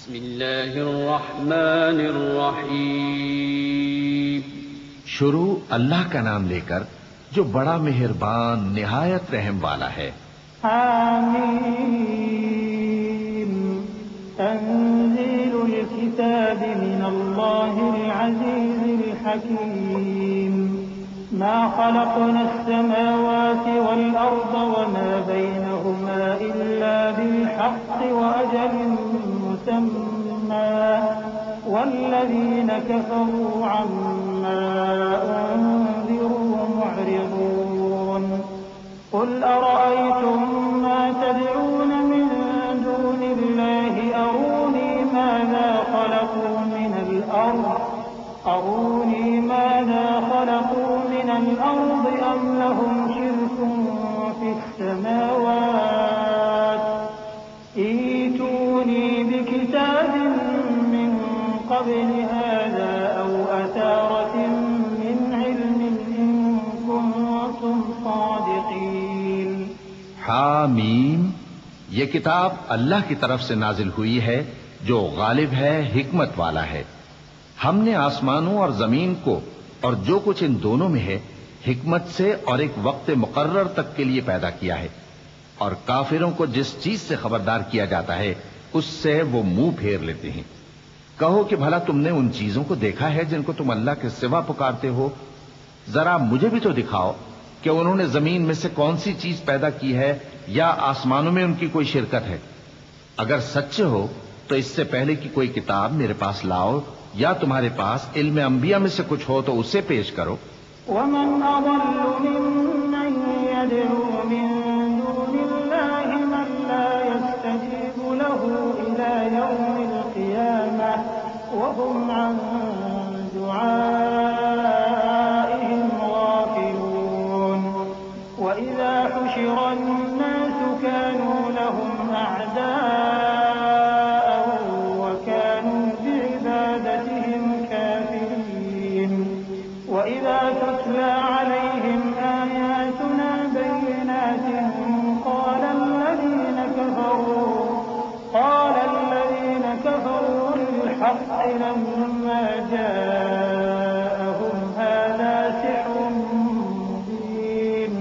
بسم اللہ الرحمن الرحیم۔ شروع اللہ کا نام لے کر جو بڑا مہربان نہایت رحم والا ہے۔ حامیم تنزیل الكتاب من اللہ العزیز الحکیم ما خلقنا السماوات والأرض وما بينهما إلا بالحق وأجل مسمى والذين كفروا عما أنذروا معرضون قل أرأيتم ما تدعون من دون الله أروني ماذا خلقوا من الأرض أم لهم شرك في السماوات ائتوني بكتاب من قبل هذا أو أثارة من علم إن كنتم صادقين۔ حامیم، یہ کتاب اللہ کی طرف سے نازل ہوئی ہے جو غالب ہے، حکمت والا ہے۔ ہم نے آسمانوں اور زمین کو اور جو کچھ ان دونوں میں ہے حکمت سے اور ایک وقت مقرر تک کے لیے پیدا کیا ہے، اور کافروں کو جس چیز سے خبردار کیا جاتا ہے اس سے وہ منہ پھیر لیتے ہیں۔ کہو کہ بھلا تم نے ان چیزوں کو دیکھا ہے جن کو تم اللہ کے سوا پکارتے ہو؟ ذرا مجھے بھی تو دکھاؤ کہ انہوں نے زمین میں سے کون سی چیز پیدا کی ہے یا آسمانوں میں ان کی کوئی شرکت ہے۔ اگر سچے ہو تو اس سے پہلے کی کوئی کتاب میرے پاس لاؤ، یا تمہارے پاس علم انبیاء میں سے کچھ ہو تو اسے پیش کرو۔ ومن أضل ممن يدعو من دون الله من لا يستجيب له إلى يوم القيامة وهم عن دعائهم غافلون وإذا حشر الناس كانوا لهم أعداء وكانوا بعبادتهم كافرين وإذا تتلى عليهم آياتنا بينات قال الذين كفروا للحق لما جاءهم هذا سحر مبين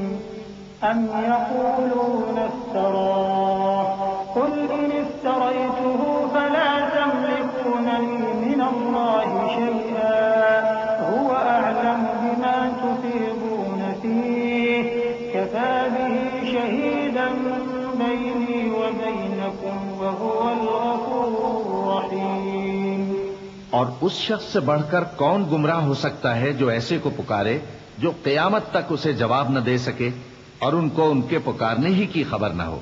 أم يقولون افتراه قل إن افتريته فلا تملكون لي من الله شيئا هو أعلم بما تفيضون فيه كفى به شهيدا بيني وبينكم وهو الغفور الرحيم۔ اور اس شخص سے بڑھ کر کون گمراہ ہو سکتا ہے جو ایسے کو پکارے جو قیامت تک اسے جواب نہ دے سکے اور ان کو ان کے پکارنے ہی کی خبر نہ ہو،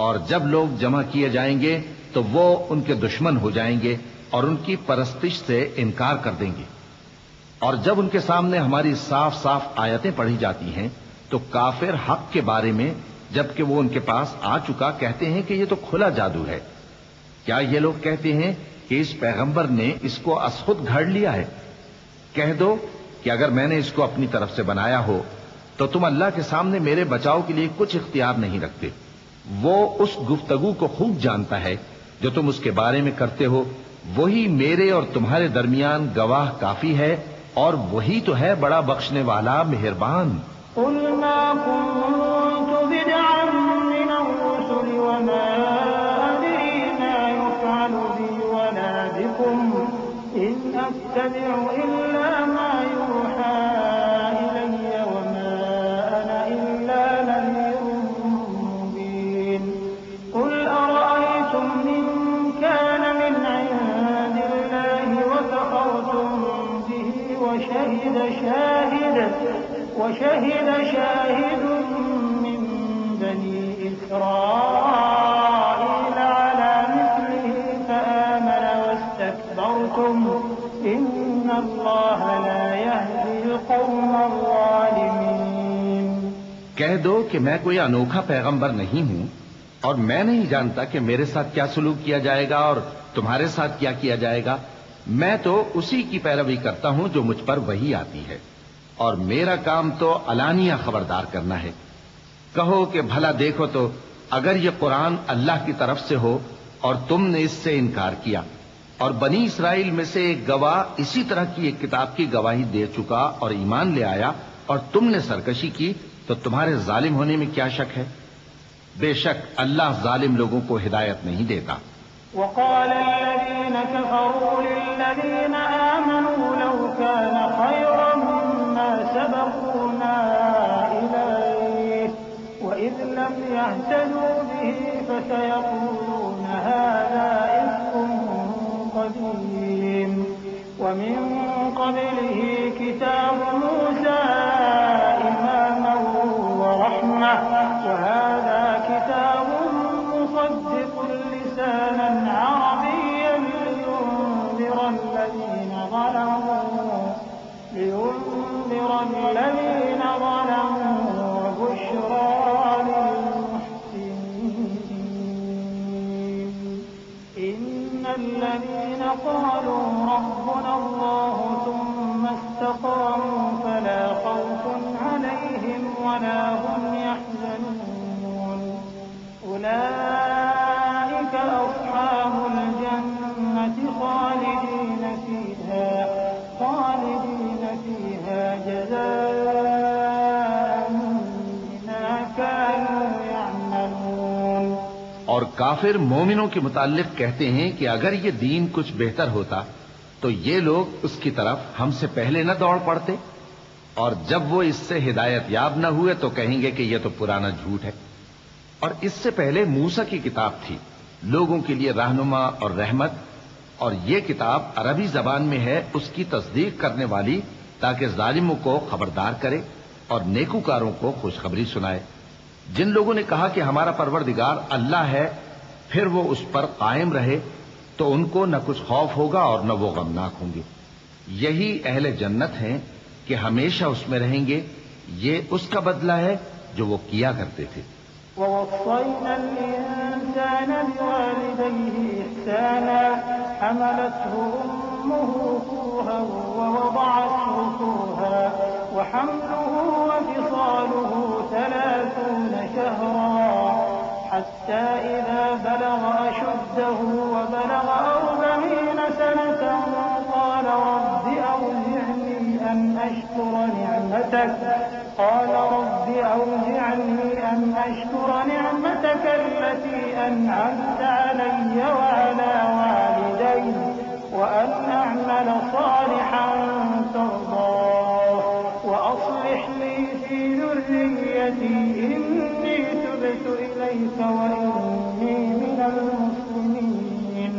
اور جب لوگ جمع کیے جائیں گے تو وہ ان کے دشمن ہو جائیں گے اور ان کی پرستش سے انکار کر دیں گے، اور جب ان کے سامنے ہماری صاف صاف آیتیں پڑھی جاتی ہیں تو کافر حق کے بارے میں جبکہ وہ ان کے پاس آ چکا کہتے ہیں کہ یہ تو کھلا جادو ہے۔ کیا یہ لوگ کہتے ہیں کہ اس پیغمبر نے اس کو از خود گھڑ لیا ہے؟ کہہ دو کہ اگر میں نے اس کو اپنی طرف سے بنایا ہو تو تم اللہ کے سامنے میرے بچاؤ کے لیے کچھ اختیار نہیں رکھتے۔ وہ اس گفتگو کو خوب جانتا ہے جو تم اس کے بارے میں کرتے ہو، وہی میرے اور تمہارے درمیان گواہ کافی ہے، اور وہی تو ہے بڑا بخشنے والا مہربان۔ قل ما كنت بدعا من الرسل وما أدري ما يفعل بي ولا بكم إن أتبع إلا ما يوحى إلي وما أنا إلا نذير مبين قل أرأيتم إن كان من عند الله وكفرتم به وشهد شاهد من بني إسرائيل على مثله فآمن واستكبرتم إن الله لا يهدي القوم الظالمين۔ کہہ دو کہ میں کوئی انوکھا پیغمبر نہیں ہوں، اور میں نہیں جانتا کہ میرے ساتھ کیا سلوک کیا جائے گا اور تمہارے ساتھ کیا کیا جائے گا۔ میں تو اسی کی پیروی کرتا ہوں جو مجھ پر وحی آتی ہے، اور میرا کام تو علانیہ خبردار کرنا ہے۔ کہو کہ بھلا دیکھو تو اگر یہ قرآن اللہ کی طرف سے ہو اور تم نے اس سے انکار کیا، اور بنی اسرائیل میں سے ایک گواہ اسی طرح کی ایک کتاب کی گواہی دے چکا اور ایمان لے آیا، اور تم نے سرکشی کی، تو تمہارے ظالم ہونے میں کیا شک ہے؟ بے شک اللہ ظالم لوگوں کو ہدایت نہیں دیتا۔ وقال الذين كفروا للذين آمنوا لو كان خيرا ما سبقونا إليه وإذ لم يهتدوا به فسيقولون هذا إفك قديم ومن قبله كتاب موسى إماما ورحمة وهذا كتاب مصدق لسانا عربيا لينذر الذين ظلموا وبشرى للمحسنين إن الذين قالوا ربنا الله ثم استقاموا فلا خوف عليهم ولا هم يحزنون أولئك أصحاب الجنة خالدين فيها جزاء بما كانوا يعملون۔ اور کافر مومنوں کے متعلق کہتے ہیں کہ اگر یہ دین کچھ بہتر ہوتا تو یہ لوگ اس کی طرف ہم سے پہلے نہ دوڑ پڑتے، اور جب وہ اس سے ہدایت یاب نہ ہوئے تو کہیں گے کہ یہ تو پرانا جھوٹ ہے۔ اور اس سے پہلے موسیٰ کی کتاب تھی، لوگوں کے لیے رہنما اور رحمت، اور یہ کتاب عربی زبان میں ہے اس کی تصدیق کرنے والی، تاکہ ظالموں کو خبردار کرے اور نیکوکاروں کو خوشخبری سنائے۔ جن لوگوں نے کہا کہ ہمارا پروردگار اللہ ہے، پھر وہ اس پر قائم رہے تو ان کو نہ کچھ خوف ہوگا اور نہ وہ غمناک ہوں گے۔ یہی اہل جنت ہیں کہ ہمیشہ اس میں رہیں گے، یہ اس کا بدلہ ہے جو وہ کیا کرتے تھے۔ ووصينا الإنسان بوالديه إحسانا حملته أمه كرها ووضعته كرها وحمله وفصاله 30 شهرا حتى إذا بلغ أشده وبلغ 40 سنة قال رب أوزعني أن أشكر نعمتك التي أنعمت علي وعلى والدي وأن أعمل صالحا ترضاه وأصلح لي في ذريتي إني تبت إليك وإني من المسلمين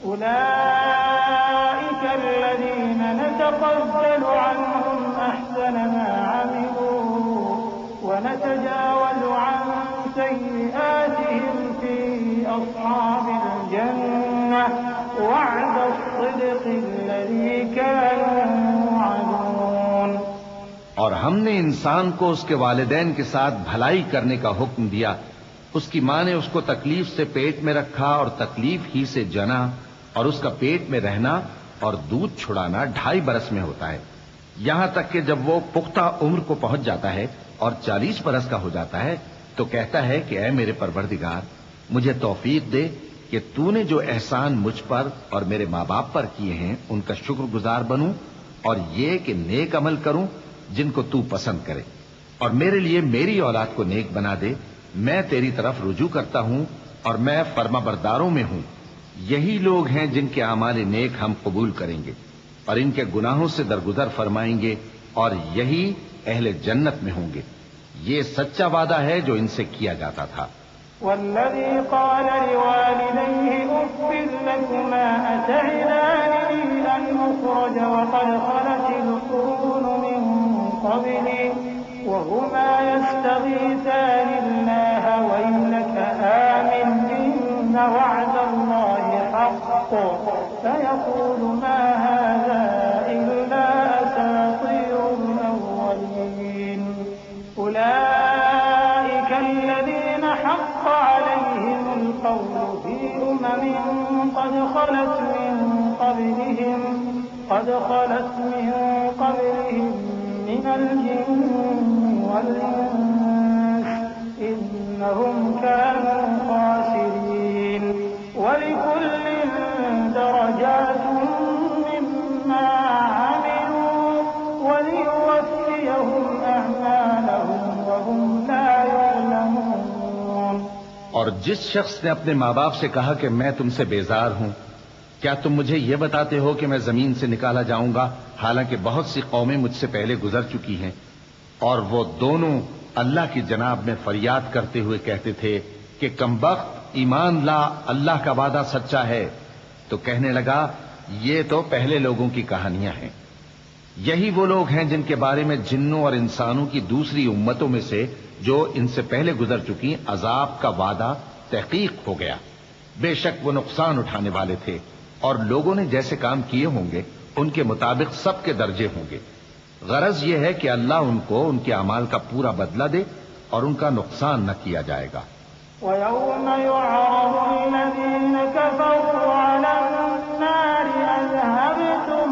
أولئك الذين نتقبل عنهم أحسن ما عملوا ونتجاوز عن سيئاتهم في أصحاب الجنة وعد الصدق الذي كانوا يوعدون۔ اور ہم نے انسان کو اس کے والدین کے ساتھ بھلائی کرنے کا حکم دیا۔ اس کی ماں نے اس کو تکلیف سے پیٹ میں رکھا اور تکلیف ہی سے جنا، اور اس کا پیٹ میں رہنا اور دودھ چھڑانا 2.5 برس میں ہوتا ہے، یہاں تک کہ جب وہ پختہ عمر کو پہنچ جاتا ہے اور 40 برس کا ہو جاتا ہے تو کہتا ہے کہ اے میرے پروردگار، مجھے توفیق دے کہ تو نے جو احسان مجھ پر اور میرے ماں باپ پر کیے ہیں ان کا شکر گزار بنوں، اور یہ کہ نیک عمل کروں جن کو تو پسند کرے، اور میرے لیے میری اولاد کو نیک بنا دے۔ میں تیری طرف رجوع کرتا ہوں اور میں فرما برداروں میں ہوں۔ یہی لوگ ہیں جن کے اعمال نیک ہم قبول کریں گے اور ان کے گناہوں سے درگزر فرمائیں گے، اور یہی اہل جنت میں ہوں گے۔ یہ سچا وعدہ ہے جو ان سے کیا جاتا تھا۔ والذي قال لوالديه أف لكما أتعدانني أن أخرج وقد خلت القرون من قبلي وهما يستغيثان الله ويلك آمن إن وعد الله حق فيقول ما هذا إلا أساطير الأولين أولئك الذين حق عليهم القول في قد خلت من قبلهم من الجن والإنس إنهم كانوا خاسرين اور جس شخص نے اپنے ماں باپ سے کہا کہ میں تم سے بیزار ہوں، کیا تم مجھے یہ بتاتے ہو کہ میں زمین سے نکالا جاؤں گا، حالانکہ بہت سی قومیں مجھ سے پہلے گزر چکی ہیں؟ اور وہ دونوں اللہ کی جناب میں فریاد کرتے ہوئے کہتے تھے کہ کمبخت، ایمان لا، اللہ کا وعدہ سچا ہے۔ تو کہنے لگا یہ تو پہلے لوگوں کی کہانیاں ہیں، یہی وہ لوگ ہیں جن کے بارے میں جنوں اور انسانوں کی دوسری امتوں میں سے جو ان سے پہلے گزر چکی عذاب کا وعدہ تحقیق ہو گیا۔ بے شک وہ نقصان اٹھانے والے تھے، اور لوگوں نے جیسے کام کیے ہوں گے ان کے مطابق سب کے درجے ہوں گے۔ غرض یہ ہے کہ اللہ ان کو ان کے اعمال کا پورا بدلہ دے اور ان کا نقصان نہ کیا جائے گا۔ وَيَوْمَ يُعْرَضُ الَّذِينَ كَفَرُوا عَلَى النَّارِ أَذْهَبْتُمْ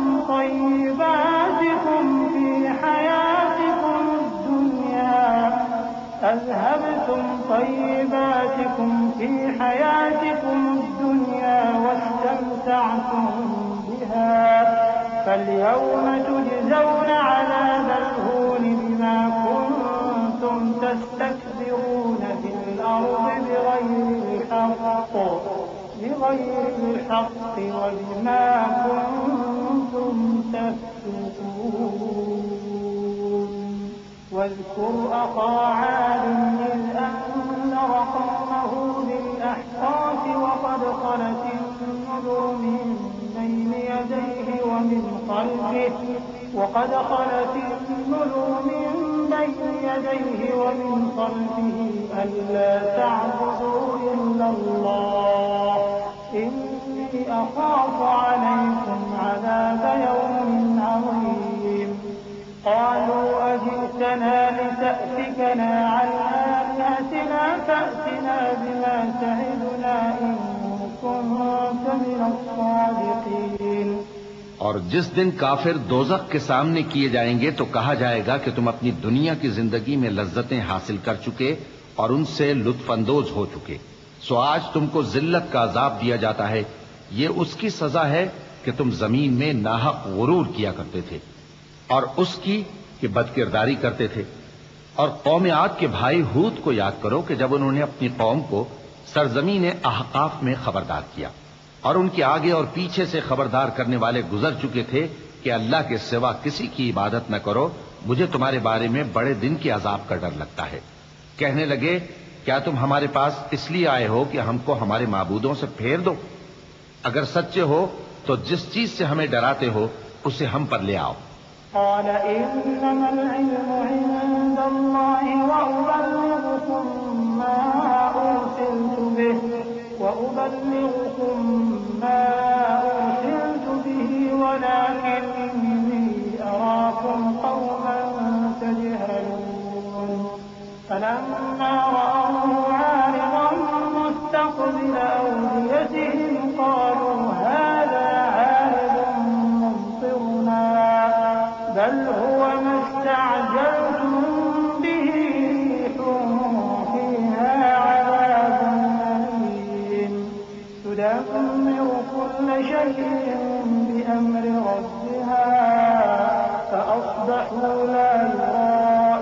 طَيِّبَاتِكُمْ فِي حَيَاتِكُمُ الدُّنْيَا وَاسْتَمْتَعْتُمْ بِهَا فَالْيَوْمَ تُجْزَوْنَ عَذَابَ الْهُونِ بِمَا كُنتُمْ تَسْتَكْبِرُونَ فِي الْأَرْضِ بِغَيْرِ الْحَقِّ وَبِمَا كُنتُمْ تَفْسُقُونَ واذكر أخا عاد إذ أنذر قومه بالأحقاف وقد خلت النذر من بين يديه ومن خلفه ألا تعبدوا إلا الله إني أخاف عليكم عذاب يوم عظيم قالوا أجئتنا لتأفكنا عن آلهتنا فأتنا بما تعدنا إن كنت من الصادقين۔ اور جس دن کافر دوزخ کے سامنے کیے جائیں گے تو کہا جائے گا کہ تم اپنی دنیا کی زندگی میں لذتیں حاصل کر چکے اور ان سے لطف اندوز ہو چکے، سو آج تم کو ذلت کا عذاب دیا جاتا ہے، یہ اس کی سزا ہے کہ تم زمین میں ناحق غرور کیا کرتے تھے اور اس کی کہ بدکرداری کرتے تھے۔ اور قوم عاد کے بھائی ہود کو یاد کرو کہ جب انہوں نے اپنی قوم کو سرزمین احقاف میں خبردار کیا اور ان کے آگے اور پیچھے سے خبردار کرنے والے گزر چکے تھے کہ اللہ کے سوا کسی کی عبادت نہ کرو، مجھے تمہارے بارے میں بڑے دن کے عذاب کا ڈر لگتا ہے۔ کہنے لگے کیا تم ہمارے پاس اس لیے آئے ہو کہ ہم کو ہمارے معبودوں سے پھیر دو؟ اگر سچے ہو تو جس چیز سے ہمیں ڈراتے ہو اسے ہم پر لے آؤ۔ قال إنما العلم عند الله وأبلغكم ما أرسلت به ولكني أراكم قوما تجهلون فلما رأوه عارضا مستقبل أوديتهم قالوا هذا عارض ممطرنا بل هو ما استعجلتم به ريح فيها عذاب أليم تدمر كل شيء بأمر ربها فأصبحوا لا يرى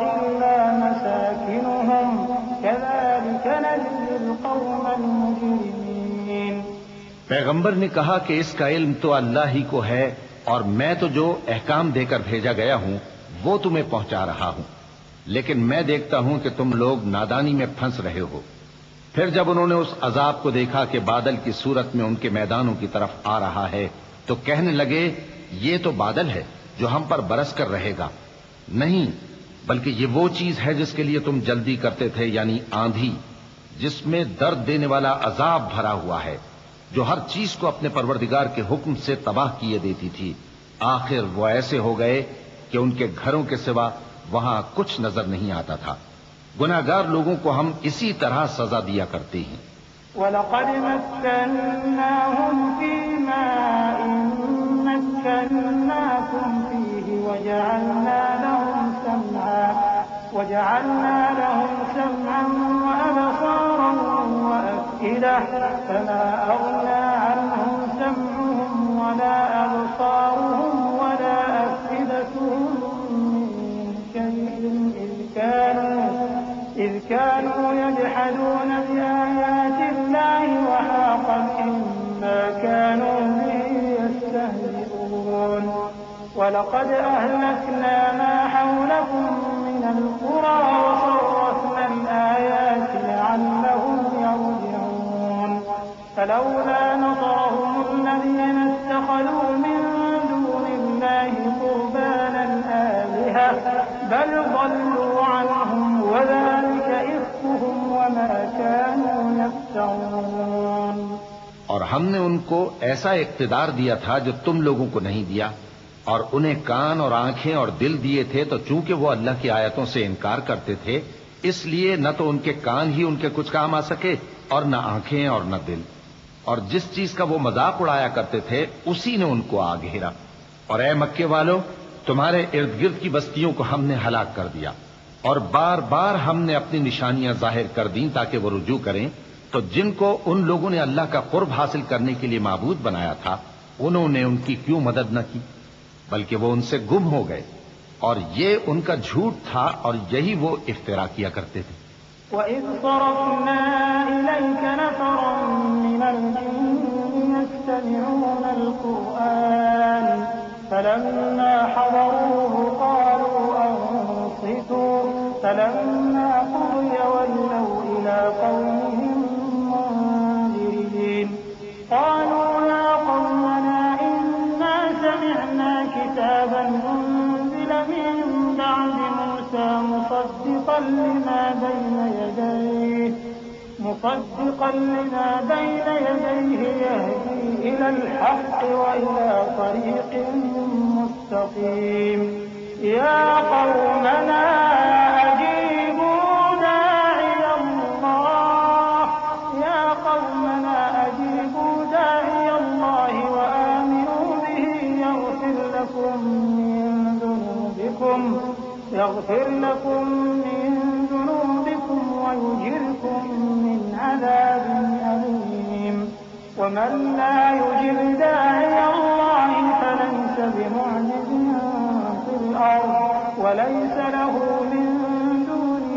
إلا مساكنهم كذلك نجزي القوم المجرمين۔ پیغمبر نے کہا کہ اس کا علم تو اللہ ہی کو ہے اور میں تو جو احکام دے کر بھیجا گیا ہوں وہ تمہیں پہنچا رہا ہوں، لیکن میں دیکھتا ہوں کہ تم لوگ نادانی میں پھنس رہے ہو۔ پھر جب انہوں نے اس عذاب کو دیکھا کہ بادل کی صورت میں ان کے میدانوں کی طرف آ رہا ہے تو کہنے لگے یہ تو بادل ہے جو ہم پر برس کر رہے گا، نہیں بلکہ یہ وہ چیز ہے جس کے لیے تم جلدی کرتے تھے، یعنی آندھی جس میں درد دینے والا عذاب بھرا ہوا ہے، جو ہر چیز کو اپنے پروردگار کے حکم سے تباہ کیے دیتی تھی۔ آخر وہ ایسے ہو گئے کہ ان کے گھروں کے سوا وہاں کچھ نظر نہیں آتا تھا۔ گناہگار لوگوں کو ہم اسی طرح سزا دیا کرتے ہیں۔ وَلَقَدْ مَكَّنَّاهُمْ فِي مَاءٍ مَكَّنَّاكُمْ فِيهِ وَجَعَلْنَا لَهُمْ سَمْعًا وَأَبْصَارًا وَأَفْئِدَةً فَمَا أَغْنَى عَنْهُمْ سَمْعُهُمْ وَلَا أَبْصَارُهُمْ وَلَا أَفْئِدَتُهُم مِّن شَيْءٍ إِذْ كَانُوا يَجْحَدُونَ بِآيَاتِ وَلَقَدْ أَهْلَكْنَا مَا حَوْلَكُم مِّنَ الْقُرَىٰ وَصَرَّفْنَا الْآيَاتِ لَعَلَّهُمْ يَرْجِعُونَ فَلَوْلَا نَصَرَهُمُ الَّذِينَ اتَّخَذُوا مِن دُونِ اللَّهِ قُرْبَانًا آلِهَةً بَلْ ضَلُّوا عَنْهُمْ وَذَٰلِكَ إِفْكُهُمْ وَمَا كَانُوا يَفْتَرُونَ۔ اور ہم نے ان کو ایسا اقتدار دیا تھا جو تم لوگوں کو نہیں دیا، اور انہیں کان اور آنکھیں اور دل دیے تھے، تو چونکہ وہ اللہ کی آیتوں سے انکار کرتے تھے، اس لیے نہ تو ان کے کان ہی ان کے کچھ کام آ سکے اور نہ آنکھیں اور نہ دل، اور جس چیز کا وہ مذاق اڑایا کرتے تھے اسی نے ان کو آ گھیرا۔ اور اے مکے والو، تمہارے ارد گرد کی بستیوں کو ہم نے ہلاک کر دیا، اور بار بار ہم نے اپنی نشانیاں ظاہر کر دیں تاکہ وہ رجوع کریں، تو جن کو ان لوگوں نے اللہ کا قرب حاصل کرنے کے لیے معبود بنایا تھا انہوں نے ان کی کیوں مدد نہ کی، بلکہ وہ ان سے گم ہو گئے، اور یہ ان کا جھوٹ تھا اور یہی وہ افترا کیا کرتے تھے۔ وَإِذْ صَرَفْنَا إِلَيْكَ نَفَرًا مِّنَ الْجِنِّ يَسْتَمِعُونَ الْقُرْآنَ فَلَمَّا حَضَرُوهُ قَالُوا أَنصِتُوا فَلَمَّا قُضِيَ وَلَّوْا إِلَىٰ قَوْمِهِم مُّنذِرِينَ قَالُوا يَا قَوْمَنَا إِنَّا سَمِعْنَا كِتَابًا أُنزِلَ مِن بَعْدِ مُوسَىٰ مُصَدِّقًا لِّمَا بَيْنَ يَدَيْهِ يَهْدِي إِلَى الْحَقِّ وَإِلَىٰ طَرِيقٍ مُّسْتَقِيمٍ يَا قَوْمَنَا أَجِيبُوا دَاعِيَ اللَّهِ وَآمِنُوا بِهِ يَغْفِرْ لَكُم مِّن ذُنُوبِكُمْ وَيُجِرْكُم مِّنْ عَذَابٍ أَلِيمٍ وَمَن لَّا يُجِبْ دَاعِيَ اللَّهِ فَلَيْسَ بِمُعْجِزٍ فِي الْأَرْضِ وَلَيْسَ لَهُ مِن دُونِهِ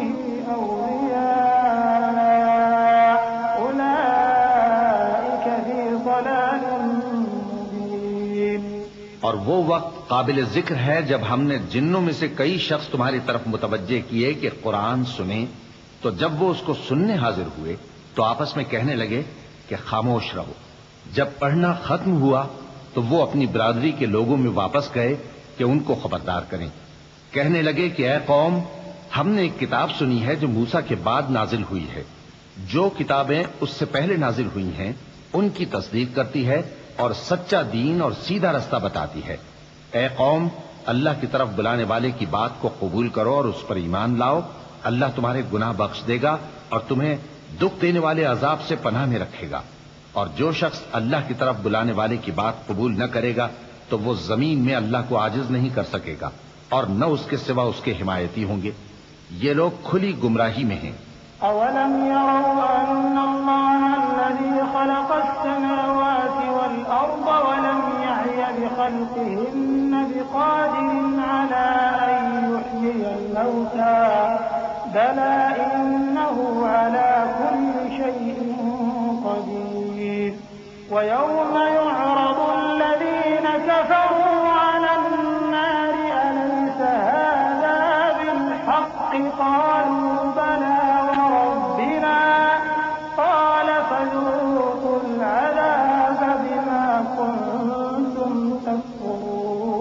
أَوْلِيَاءُ أُولَٰئِكَ فِي ضَلَالٍ مُّبِينٍ۔ اور وہ وقت قابل ذکر ہے جب ہم نے جنوں میں سے کئی شخص تمہاری طرف متوجہ کیے کہ قرآن سنیں، تو جب وہ اس کو سننے حاضر ہوئے تو آپس میں کہنے لگے کہ خاموش رہو۔ جب پڑھنا ختم ہوا تو وہ اپنی برادری کے لوگوں میں واپس گئے کہ ان کو خبردار کریں۔ کہنے لگے کہ اے قوم، ہم نے ایک کتاب سنی ہے جو موسیٰ کے بعد نازل ہوئی ہے، جو کتابیں اس سے پہلے نازل ہوئی ہیں ان کی تصدیق کرتی ہے اور سچا دین اور سیدھا رستہ بتاتی ہے۔ اے قوم، اللہ کی طرف بلانے والے کی بات کو قبول کرو اور اس پر ایمان لاؤ، اللہ تمہارے گناہ بخش دے گا اور تمہیں دکھ دینے والے عذاب سے پناہ میں رکھے گا۔ اور جو شخص اللہ کی طرف بلانے والے کی بات قبول نہ کرے گا تو وہ زمین میں اللہ کو عاجز نہیں کر سکے گا اور نہ اس کے سوا اس کے حمایتی ہوں گے۔ یہ لوگ کھلی گمراہی میں ہیں۔ أَوَلَمْ يَرَوْا أَنَّ اللَّهَ الَّذِي خَلَقَ السَّمَاوَاتِ وَالْأَرْضَ وَلَمْ يَعْيَ بِخَلْقِهِنَّ بِقَادِرٍ عَلَىٰ أَن يُحْيِيَ الْمَوْتَىٰ بَلَىٰ إِنَّهُ عَلَىٰ كُلِّ شَيْءٍ قَدِيرٌ وَيَوْمَ يُعْرَضُ الَّذِينَ كَفَرُوا عَلَى النَّارِ أَلَيْسَ هَٰذَا بِالْحَقِّ قَالُوا بَلَىٰ وَرَبِّنَا قَالَ فَذُوقُوا الْعَذَابَ بِمَا كُنتُمْ تَكْفُرُونَ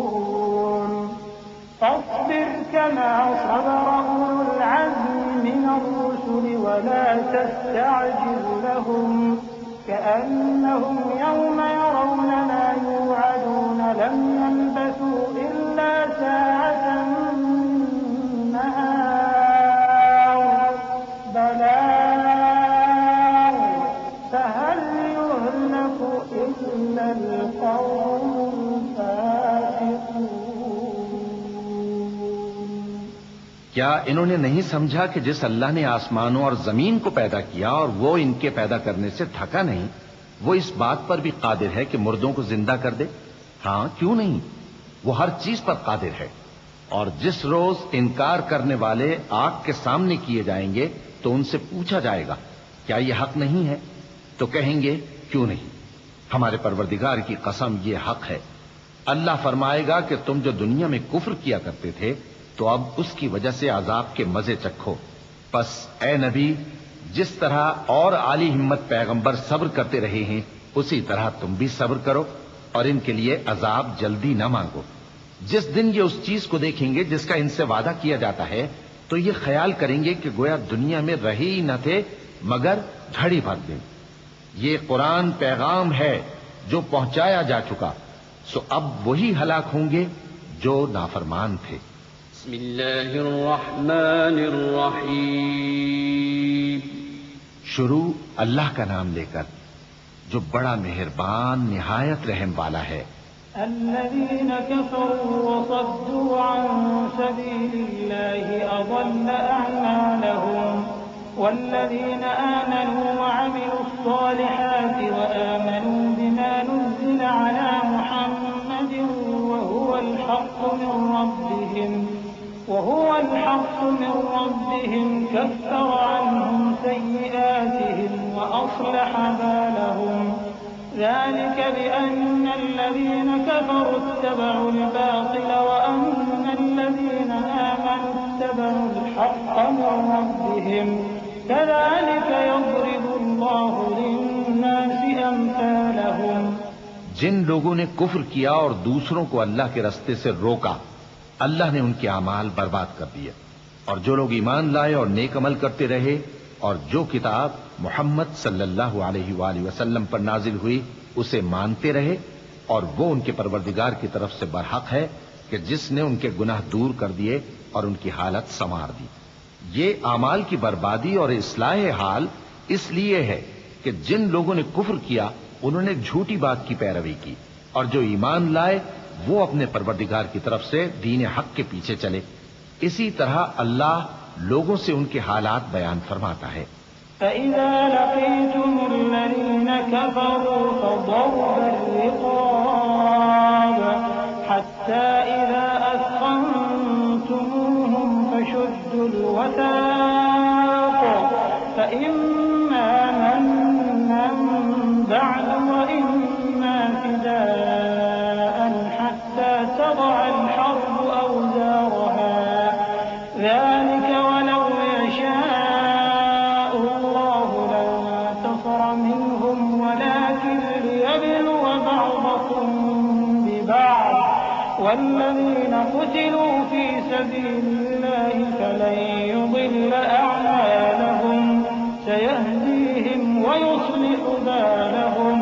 فَاصْبِرْ كَمَا صَبَرَ أُولُو الْعَزْمِ مِنَ الرُّسُلِ وَلَا تَسْتَعْجِل لَّهُمْ كَأَنَّهُمْ يَوْمَ يَرَوْنَ مَا يُوعَدُونَ لَمْ يَلْبَثُوا إِلَّا سَاعَةً مِّن نَّهَارٍ بَلَاغٌ فَهَلْ يُهْلَكُ إِلَّا الْقَوْمُ الْفَاسِقُونَ۔ کیا انہوں نے نہیں سمجھا کہ جس اللہ نے آسمانوں اور زمین کو پیدا کیا اور وہ ان کے پیدا کرنے سے تھکا نہیں، وہ اس بات پر بھی قادر ہے کہ مردوں کو زندہ کر دے؟ ہاں، کیوں نہیں، وہ ہر چیز پر قادر ہے۔ اور جس روز انکار کرنے والے آگ کے سامنے کیے جائیں گے تو ان سے پوچھا جائے گا کیا یہ حق نہیں ہے؟ تو کہیں گے کیوں نہیں، ہمارے پروردگار کی قسم یہ حق ہے۔ اللہ فرمائے گا کہ تم جو دنیا میں کفر کیا کرتے تھے تو اب اس کی وجہ سے عذاب کے مزے چکھو. پس اے نبی، جس طرح اور عالی ہمت پیغمبر صبر کرتے رہے ہیں اسی طرح تم بھی صبر کرو اور ان کے لیے عذاب جلدی نہ مانگو. جس دن یہ اس چیز کو دیکھیں گے جس کا ان سے وعدہ کیا جاتا ہے تو یہ خیال کریں گے کہ گویا دنیا میں رہے ہی نہ تھے مگر گھڑی بھر دن. یہ قرآن پیغام ہے جو پہنچایا جا چکا، سو اب وہی ہلاک ہوں گے جو نافرمان تھے. بسم اللہ الرحمن الرحیم. شروع اللہ کا نام لے کر جو بڑا مہربان نہایت رحم والا ہے. الذين كفروا وصدوا عن سبيل الله أضل أعمالهم والذين آمنوا وعملوا الصالحات وآمنوا بما نزل على محمد وهو الحق من ربهم كفر عنهم سيئاتهم وأصلح بالهم ذلك بأن الذين كفروا اتبعوا الباطل وأن الذين آمنوا اتبعوا الحق من ربهم كذلك يضرب الله للناس أمثالهم. جن لوگوں نے کفر کیا اور دوسروں کو اللہ کے راستے سے روکا اللہ نے ان کے اعمال برباد کر دیے، اور جو لوگ ایمان لائے اور نیک عمل کرتے رہے اور جو کتاب محمد صلی اللہ علیہ وآلہ وسلم پر نازل ہوئی اسے مانتے رہے، اور وہ ان کے پروردگار کی طرف سے برحق ہے کہ جس نے ان کے گناہ دور کر دیے اور ان کی حالت سنوار دی. یہ اعمال کی بربادی اور اصلاح حال اس لیے ہے کہ جن لوگوں نے کفر کیا انہوں نے جھوٹی بات کی پیروی کی، اور جو ایمان لائے وہ اپنے پروردگار کی طرف سے دین حق کے پیچھے چلے. اسی طرح اللہ لوگوں سے ان کے حالات بیان فرماتا ہے. فإذا لقيتم الذين كفروا فضرب الرقاب حتى إذا أثخنتموهم فشدوا الوثاق فإما منا بعد وإما فداء حتى تضع الحرب أوزارها ذلك ولو يشاء الله لانتصر منهم ولكن ليبلو بعضكم ببعض والذين قتلوا في سبيل الله فلن يضل أعمالهم سيهديهم ويصلح بالهم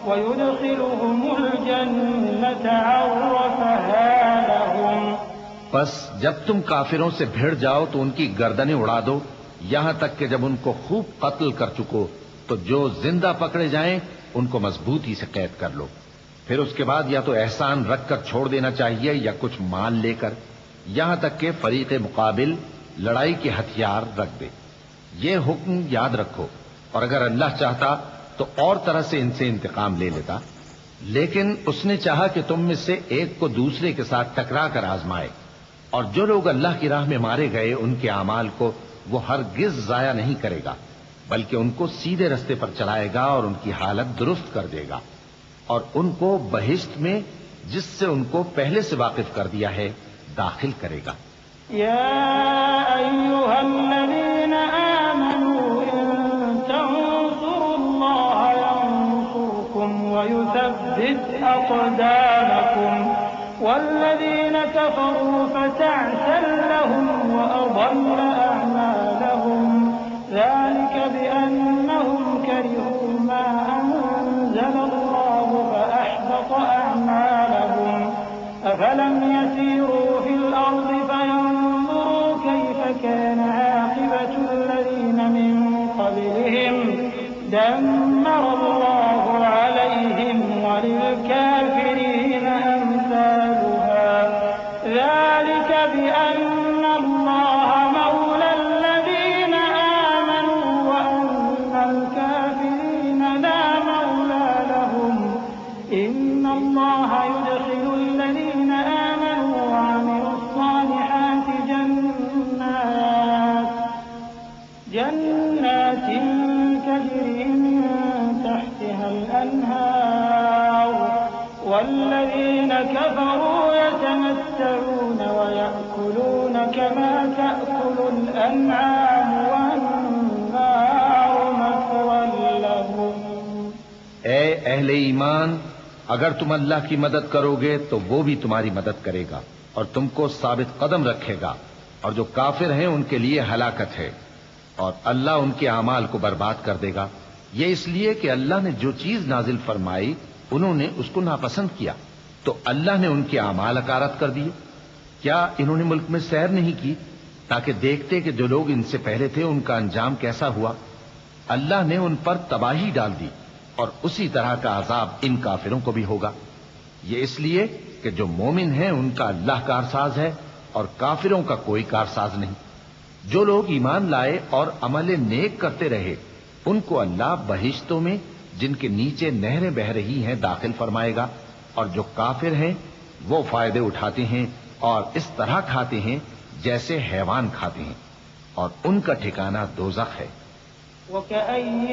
ويدخلهم الجنة عرفها لهم. پس جب تم کافروں سے بھیڑ جاؤ تو ان کی گردنیں اڑا دو یہاں تک کہ جب ان کو خوب قتل کر چکو تو جو زندہ پکڑے جائیں ان کو مضبوطی سے قید کر لو. پھر اس کے بعد یا تو احسان رکھ کر چھوڑ دینا چاہیے یا کچھ مال لے کر، یہاں تک کہ فریق مقابل لڑائی کے ہتھیار رکھ دے. یہ حکم یاد رکھو، اور اگر اللہ چاہتا تو اور طرح سے ان سے انتقام لے لیتا، لیکن اس نے چاہا کہ تم میں سے ایک کو دوسرے کے ساتھ ٹکرا کر آزمائے. اور جو لوگ اللہ کی راہ میں مارے گئے ان کے اعمال کو وہ ہرگز ضائع نہیں کرے گا، بلکہ ان کو سیدھے رستے پر چلائے گا اور ان کی حالت درست کر دے گا، اور ان کو بہشت میں جس سے ان کو پہلے سے واقف کر دیا ہے داخل کرے گا. يا أيها الذين آمنوا إن تنصروا الله ينصركم ويثبت أقدامكم والذين كفروا فتعسا لهم وأضل أعمالهم ذلك بأنهم كرهوا ما أنزل الله فأحبط أعمالهم أفلم يسيروا في الأرض فينظروا كيف كان عاقبة الذين من قبلهم دمر الله عليهم وللكافرين أمثالها ذلك بأن الله مولى الذين آمنوا وأن الكافرين لا مولى لهم إن الله يدخل الذين آمنوا وعملوا الصالحات جنات تجري من تحتها الأنهار والذين كفروا يتمتعون ويأكلون كما تأكل الأنعام والنار مثوى لهم. اے اہل ایمان، اگر تم اللہ کی مدد کرو گے تو وہ بھی تمہاری مدد کرے گا اور تم کو ثابت قدم رکھے گا، اور جو کافر ہیں ان کے لیے ہلاکت ہے، اور اللہ ان کے اعمال کو برباد کر دے گا. یہ اس لیے کہ اللہ نے جو چیز نازل فرمائی انہوں نے اس کو ناپسند کیا، تو اللہ نے ان کے اعمال اکارت کر دیے. کیا انہوں نے ملک میں سیر نہیں کی تاکہ دیکھتے کہ جو لوگ ان سے پہلے تھے ان کا انجام کیسا ہوا؟ اللہ نے ان پر تباہی ڈال دی، اور اسی طرح کا عذاب ان کافروں کو بھی ہوگا. یہ اس لیے کہ جو مومن ہیں ان کا اللہ کارساز ہے اور کافروں کا کوئی کارساز نہیں. جو لوگ ایمان لائے اور عمل نیک کرتے رہے ان کو اللہ بہشتوں میں جن کے نیچے نہریں بہ رہی ہیں داخل فرمائے گا، اور جو کافر ہیں وہ فائدے اٹھاتے ہیں اور اس طرح کھاتے ہیں جیسے حیوان کھاتے ہیں، اور ان کا ٹھکانہ دوزخ ہے. وكأي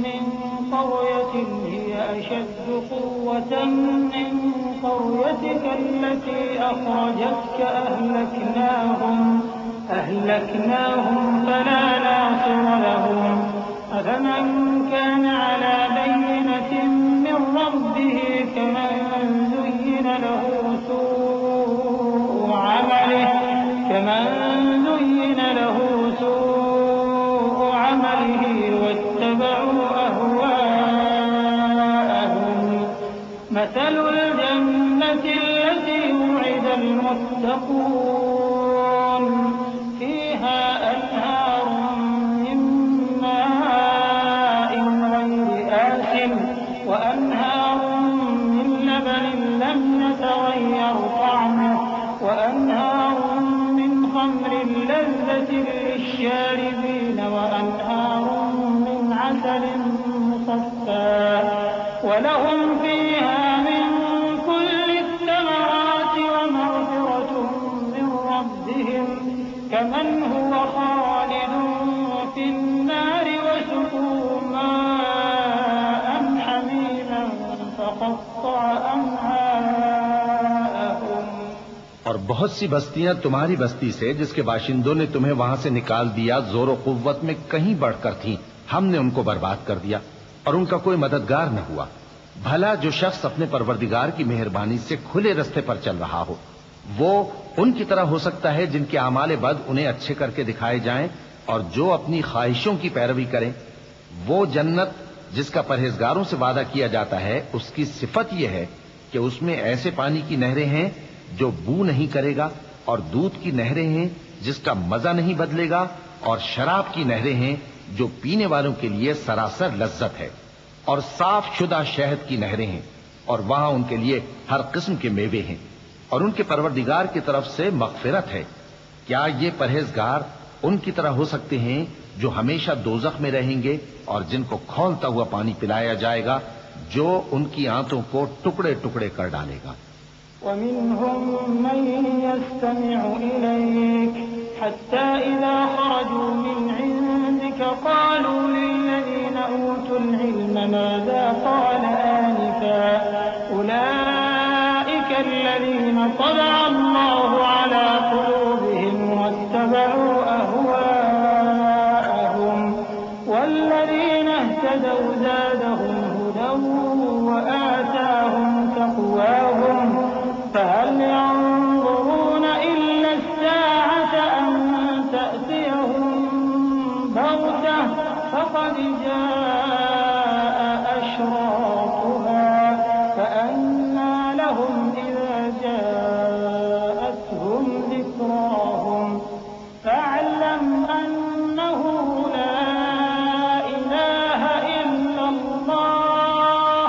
من قرية هي أشد قوة من قريتك التي أخرجتك أهلكناهم فلا ناصر لهم. أفمن كان على بينة من ربه كمن زين له سوء عمله واتبعوا أهواءهم. مثل الجنة التي وعد المتقون فيها أنهار من ماء غير آسن وأنهار من لبن لم يتغير طعمه وأنهار من خمر لذة للشاربين وأنهار من عسل مصفى ولهم فيها من كل الثمرات ومغفرة من ربهم كمن هو خالد في النار وسقوا ماء حميما فقطع أمعاءهم. اور بہت سی بستیاں تمہاری بستی سے جس کے باشندوں نے تمہیں وہاں سے نکال دیا زور و قوت میں کہیں بڑھ کر تھیں، ہم نے ان کو برباد کر دیا اور ان کا کوئی مددگار نہ ہوا. بھلا جو شخص اپنے پروردگار کی مہربانی سے کھلے رستے پر چل رہا ہو وہ ان کی طرح ہو سکتا ہے جن کے اعمال بد انہیں اچھے کر کے دکھائے جائیں، اور جو اپنی خواہشوں کی پیروی کریں. وہ جنت جس کا پرہیزگاروں سے وعدہ کیا جاتا ہے اس کی صفت یہ ہے کہ اس میں ایسے پانی کی نہریں ہیں جو بو نہیں کرے گا، اور دودھ کی نہریں ہیں جس کا مزہ نہیں بدلے گا، اور شراب کی نہریں ہیں جو پینے والوں کے لیے سراسر لذت ہے، اور صاف شدہ شہد کی نہریں ہیں، اور وہاں ان کے لیے ہر قسم کے میوے ہیں، اور ان کے پروردگار کی طرف سے مغفرت ہے. کیا یہ پرہیزگار ان کی طرح ہو سکتے ہیں جو ہمیشہ دوزخ میں رہیں گے اور جن کو کھولتا ہوا پانی پلایا جائے گا جو ان کی آنتوں کو ٹکڑے ٹکڑے کر ڈالے گا. ومنهم من يستمع إليك حتى إذا خرجوا من عندك قالوا للذين أوتوا العلم ماذا قال آنفا أولئك الذين طبع الله على قلوبهم واتبعوا أهواءهم والذين اهتدوا زادهم هدى وآتاهم تقواهم فهل ينظرون إلا الساعة أن تأتيهم بغتة فقد جاء أشراطها فأنى لهم إذا جاءتهم ذكراهم فاعلم أنه لا إله إلا الله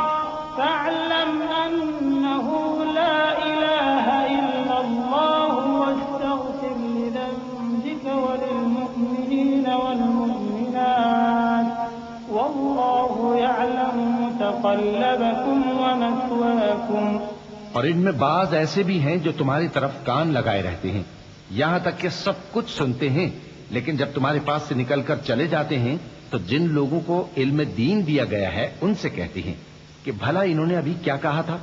فاعلم أنه لا إله إلا الله واستغفر لذنبك وللمؤمنين والمؤمنات والله يعلم متقلبكم ومثواكم. اور ان میں بعض ایسے بھی ہیں جو تمہاری طرف کان لگائے رہتے ہیں یہاں تک کہ سب کچھ سنتے ہیں، لیکن جب تمہارے پاس سے نکل کر چلے جاتے ہیں تو جن لوگوں کو علم دین دیا گیا ہے ان سے کہتے ہیں کہ بھلا انہوں نے ابھی کیا کہا تھا.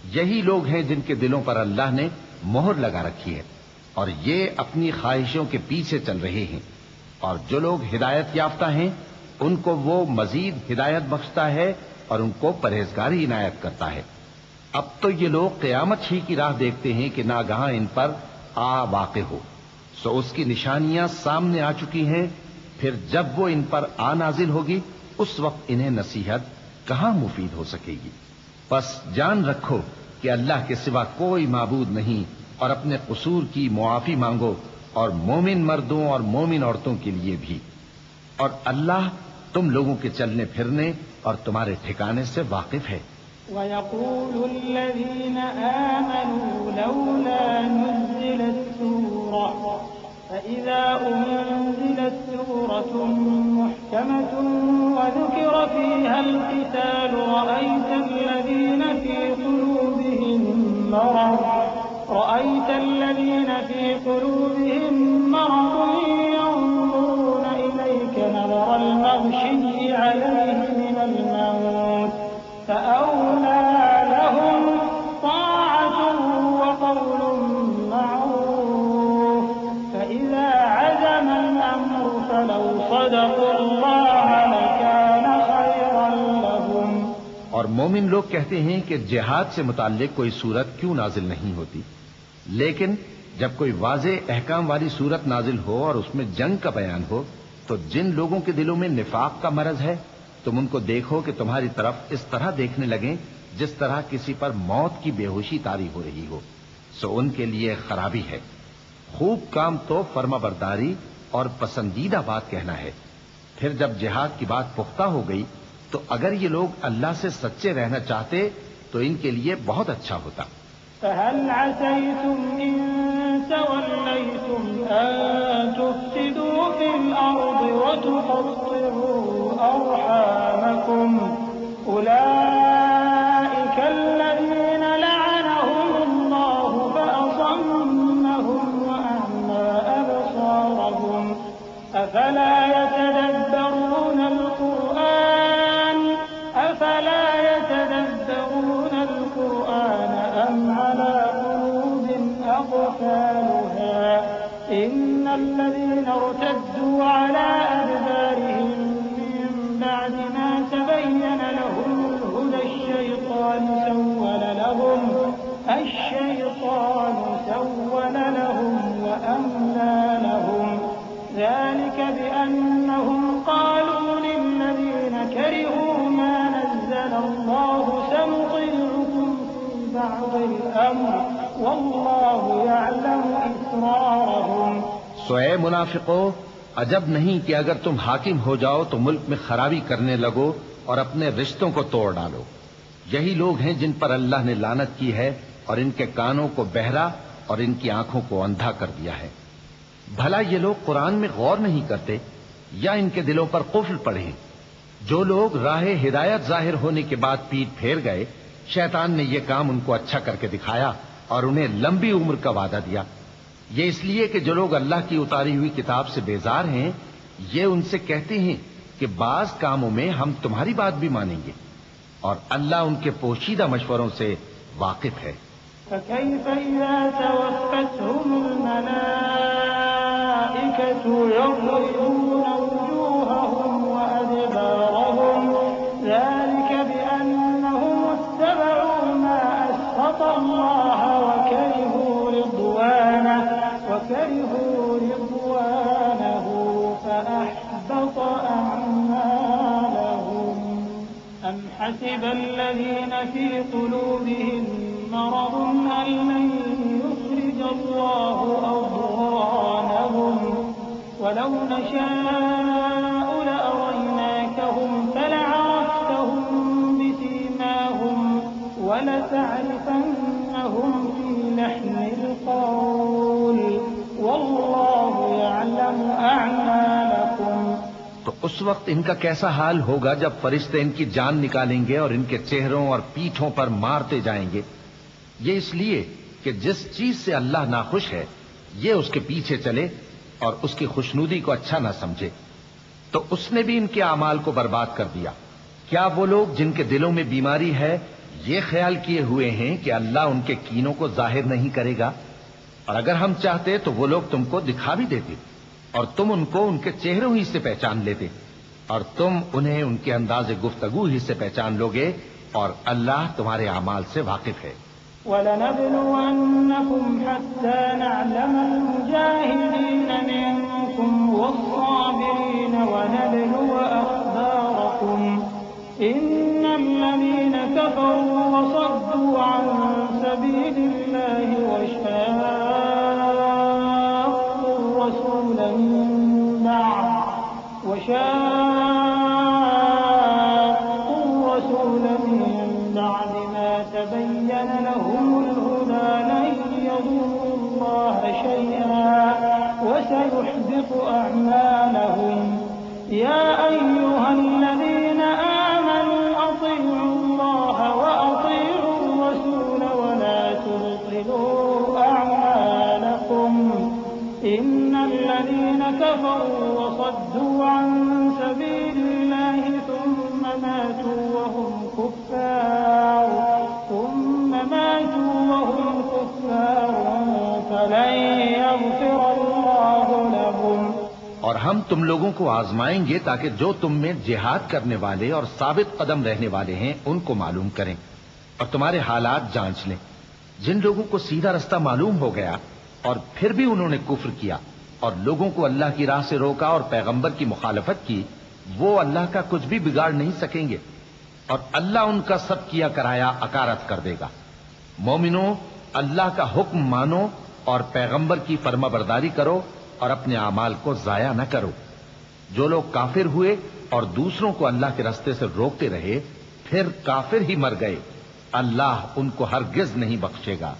یہی لوگ ہیں جن کے دلوں پر اللہ نے مہر لگا رکھی ہے اور یہ اپنی خواہشوں کے پیچھے چل رہے ہیں، اور جو لوگ ہدایت یافتہ ہیں ان کو وہ مزید ہدایت بخشتا ہے اور ان کو پرہیزگاری عنایت کرتا ہے۔ اب تو یہ لوگ قیامت ہی کی راہ دیکھتے ہیں کہ ناگہاں ان پر آ واقع ہو، سو اس کی نشانیاں سامنے آ چکی ہیں، پھر جب وہ ان پر آ نازل ہوگی اس وقت انہیں نصیحت کہاں مفید ہو سکے گی۔ بس جان رکھو کہ اللہ کے سوا کوئی معبود نہیں، اور اپنے قصور کی معافی مانگو، اور مومن مردوں اور مومن عورتوں کے لیے بھی، اور اللہ تم لوگوں کے چلنے پھرنے اور تمہارے ٹھکانے سے واقف ہے۔ وَيَقُولُ الَّذِينَ آمَنُوا لَوْلَا نُزِّلَتْ سُورَةٌ فَإِذَا أُنزِلَتْ سُورَةٌ مُحْكَمَةٌ وَذُكِرَ فِيهَا الْقِتَالُ رَأَيْتَ الَّذِينَ فِي قُلُوبِهِم مَّرَضٌ يَنظُرُونَ إِلَيْكَ نَظَرَ الْمَغْشِيِّ عَلَيْهِ مِنَ الْمَوْتِ فَأَوْلَىٰ لَهُمْ طَاعَةٌ وَقَوْلٌ مَّعْرُوفٌ فَإِذَا عَزَمَ الْأَمْرُ فَلَوْ صَدَقُوا اللَّهَ لَكَانَ خَيْرًا لَّهُمْ۔ اور مومن لوگ کہتے ہیں کہ جہاد سے متعلق کوئی صورت کیوں نازل نہیں ہوتی، لیکن جب کوئی واضح احکام والی صورت نازل ہو اور اس میں جنگ کا بیان ہو تو جن لوگوں کے دلوں میں نفاق کا مرض ہے تم ان کو دیکھو کہ تمہاری طرف اس طرح دیکھنے لگیں جس طرح کسی پر موت کی بے ہوشی طاری ہو رہی ہو، سو ان کے لیے خرابی ہے۔ خوب کام تو فرما برداری اور پسندیدہ بات کہنا ہے۔ پھر جب جہاد کی بات پختہ ہو گئی تو اگر یہ لوگ اللہ سے سچے رہنا چاہتے تو ان کے لیے بہت اچھا ہوتا۔ فَهَلْ عَسَيْتُمْ إِن تَوَلَّيْتُمْ أَن تُفْسِدُوا فِي الْأَرْضِ وَتُقَطِّعُوا أَرْحَامَكُمْ أُولَٰئِكَ الَّذِينَ لَعَنَهُمُ اللَّهُ فَأَصَمَّهُمْ وَأَعْمَىٰ أَبْصَارَهُمْ أَفَلَا يَتَدَبَّرُونَ الْقُرْآنَ أَمْ عَلَىٰ قُلُوبٍ أَقْفَالُهَا إِنَّ الَّذِينَ ارْتَدُّوا عَلَىٰ أَدْبَارِهِم مِّن بَعْدِ مَا تَبَيَّنَ لَهُمُ الْهُدَى الشَّيْطَانُ سَوَّلَ لَهُمْ وَأَمْلَىٰ لَهُمْ ذَٰلِكَ بِأَنَّهُمْ قَالُوا لِلَّذِينَ كَرِهُوا مَا نَزَّلَ اللَّهُ سَنُطِيعُكُمْ فِي بَعْضِ الْأَمْرِ وَاللَّهُ يَعْلَمُ إِسْرَارَهُمْ۔ سو اے منافقو، عجب نہیں کہ اگر تم حاکم ہو جاؤ تو ملک میں خرابی کرنے لگو اور اپنے رشتوں کو توڑ ڈالو۔ یہی لوگ ہیں جن پر اللہ نے لعنت کی ہے اور ان کے کانوں کو بہرا اور ان کی آنکھوں کو اندھا کر دیا ہے۔ بھلا یہ لوگ قرآن میں غور نہیں کرتے یا ان کے دلوں پر قفل پڑے ہیں؟ جو لوگ راہ ہدایت ظاہر ہونے کے بعد پیٹ پھیر گئے، شیطان نے یہ کام ان کو اچھا کر کے دکھایا اور انہیں لمبی عمر کا وعدہ دیا۔ یہ اس لیے کہ جو لوگ اللہ کی اتاری ہوئی کتاب سے بیزار ہیں یہ ان سے کہتے ہیں کہ بعض کاموں میں ہم تمہاری بات بھی مانیں گے، اور اللہ ان کے پوشیدہ مشوروں سے واقف ہے۔ فَكَيْفَ إِذَا تَوَفَّتْهُمُ الْمَلَائِكَةُ يَضْرِبُونَ وُجُوهَهُمْ وَأَدْبَارَهُمْ ذَلِكَ بِأَنَّهُمُ اتَّبَعُوا مَا أَسْخَطَ اللَّهَ وَكَرِهُوا رِضْوَانَهُ فَأَحْبَطَ أَعْمَالَهُمْ أَمْ حَسِبَ الَّذِينَ فِي قُلُوبِهِم مَّرَضٌ أَن لَّن يُخْرِجَ اللَّهُ أَضْغَانَهُمْ وَلَوْ نَشَاءُ لَأَرَيْنَاكَهُمْ فَلَعَرَفْتَهُم بِسِيمَاهُمْ وَلَتَعْرِفَنَّهُمْ فِي لَحْنِ الْقَوْلِ وَاللَّهُ يَعْلَمُ أَعْمَالَكُمْ۔ تو اس وقت ان کا کیسا حال ہوگا جب فرشتے ان کی جان نکالیں گے اور ان کے چہروں اور پیٹھوں پر مارتے جائیں گے۔ یہ اس لیے کہ جس چیز سے اللہ ناخوش ہے یہ اس کے پیچھے چلے اور اس کی خوشنودی کو اچھا نہ سمجھے، تو اس نے بھی ان کے اعمال کو برباد کر دیا۔ کیا وہ لوگ جن کے دلوں میں بیماری ہے یہ خیال کیے ہوئے ہیں کہ اللہ ان کے کینوں کو ظاہر نہیں کرے گا، اور اگر ہم چاہتے تو وہ لوگ تم کو دکھا بھی دیتے اور تم ان کو ان کے چہروں ہی سے پہچان لیتے، اور تم انہیں ان کے انداز گفتگو ہی سے پہچان لوگے، اور اللہ تمہارے اعمال سے واقف ہے۔ وَلَنَبْلُوَنَّكُمْ حَتَّى نَعْلَمَ الْمُجَاهِدِينَ مِنكُمْ وَالصَّابِرِينَ وَنَبْلُوَ أَخْبَارَكُمْ إِنَّ الَّذِينَ كَفَرُوا وَصَدُّوا عَن سَبِيلِ اللَّهِ وَشَاقُّوا الرَّسُولَ من بعد ما تبين لهم الهدى لن يضروا الله شيئا وسيحبط أعمالهم يا أيها الذين آمنوا أطيعوا الله وأطيعوا الرسول ولا تبطلوا أعمالكم إن الذين كفروا وصدوا عن سبيل الله ثم ماتوا وهم كفار فلن يغفر الله لهم۔ اور ہم تم لوگوں کو آزمائیں گے تاکہ جو تم میں جہاد کرنے والے اور ثابت قدم رہنے والے ہیں ان کو معلوم کریں اور تمہارے حالات جانچ لیں۔ جن لوگوں کو سیدھا رستہ معلوم ہو گیا اور پھر بھی انہوں نے کفر کیا اور لوگوں کو اللہ کی راہ سے روکا اور پیغمبر کی مخالفت کی، وہ اللہ کا کچھ بھی بگاڑ نہیں سکیں گے، اور اللہ ان کا سب کیا کرایا اکارت کر دے گا۔ مومنوں، اللہ کا حکم مانو اور پیغمبر کی فرما برداری کرو اور اپنے اعمال کو ضائع نہ کرو۔ جو لوگ کافر ہوئے اور دوسروں کو اللہ کے راستے سے روکتے رہے پھر کافر ہی مر گئے، اللہ ان کو ہرگز نہیں بخشے گا۔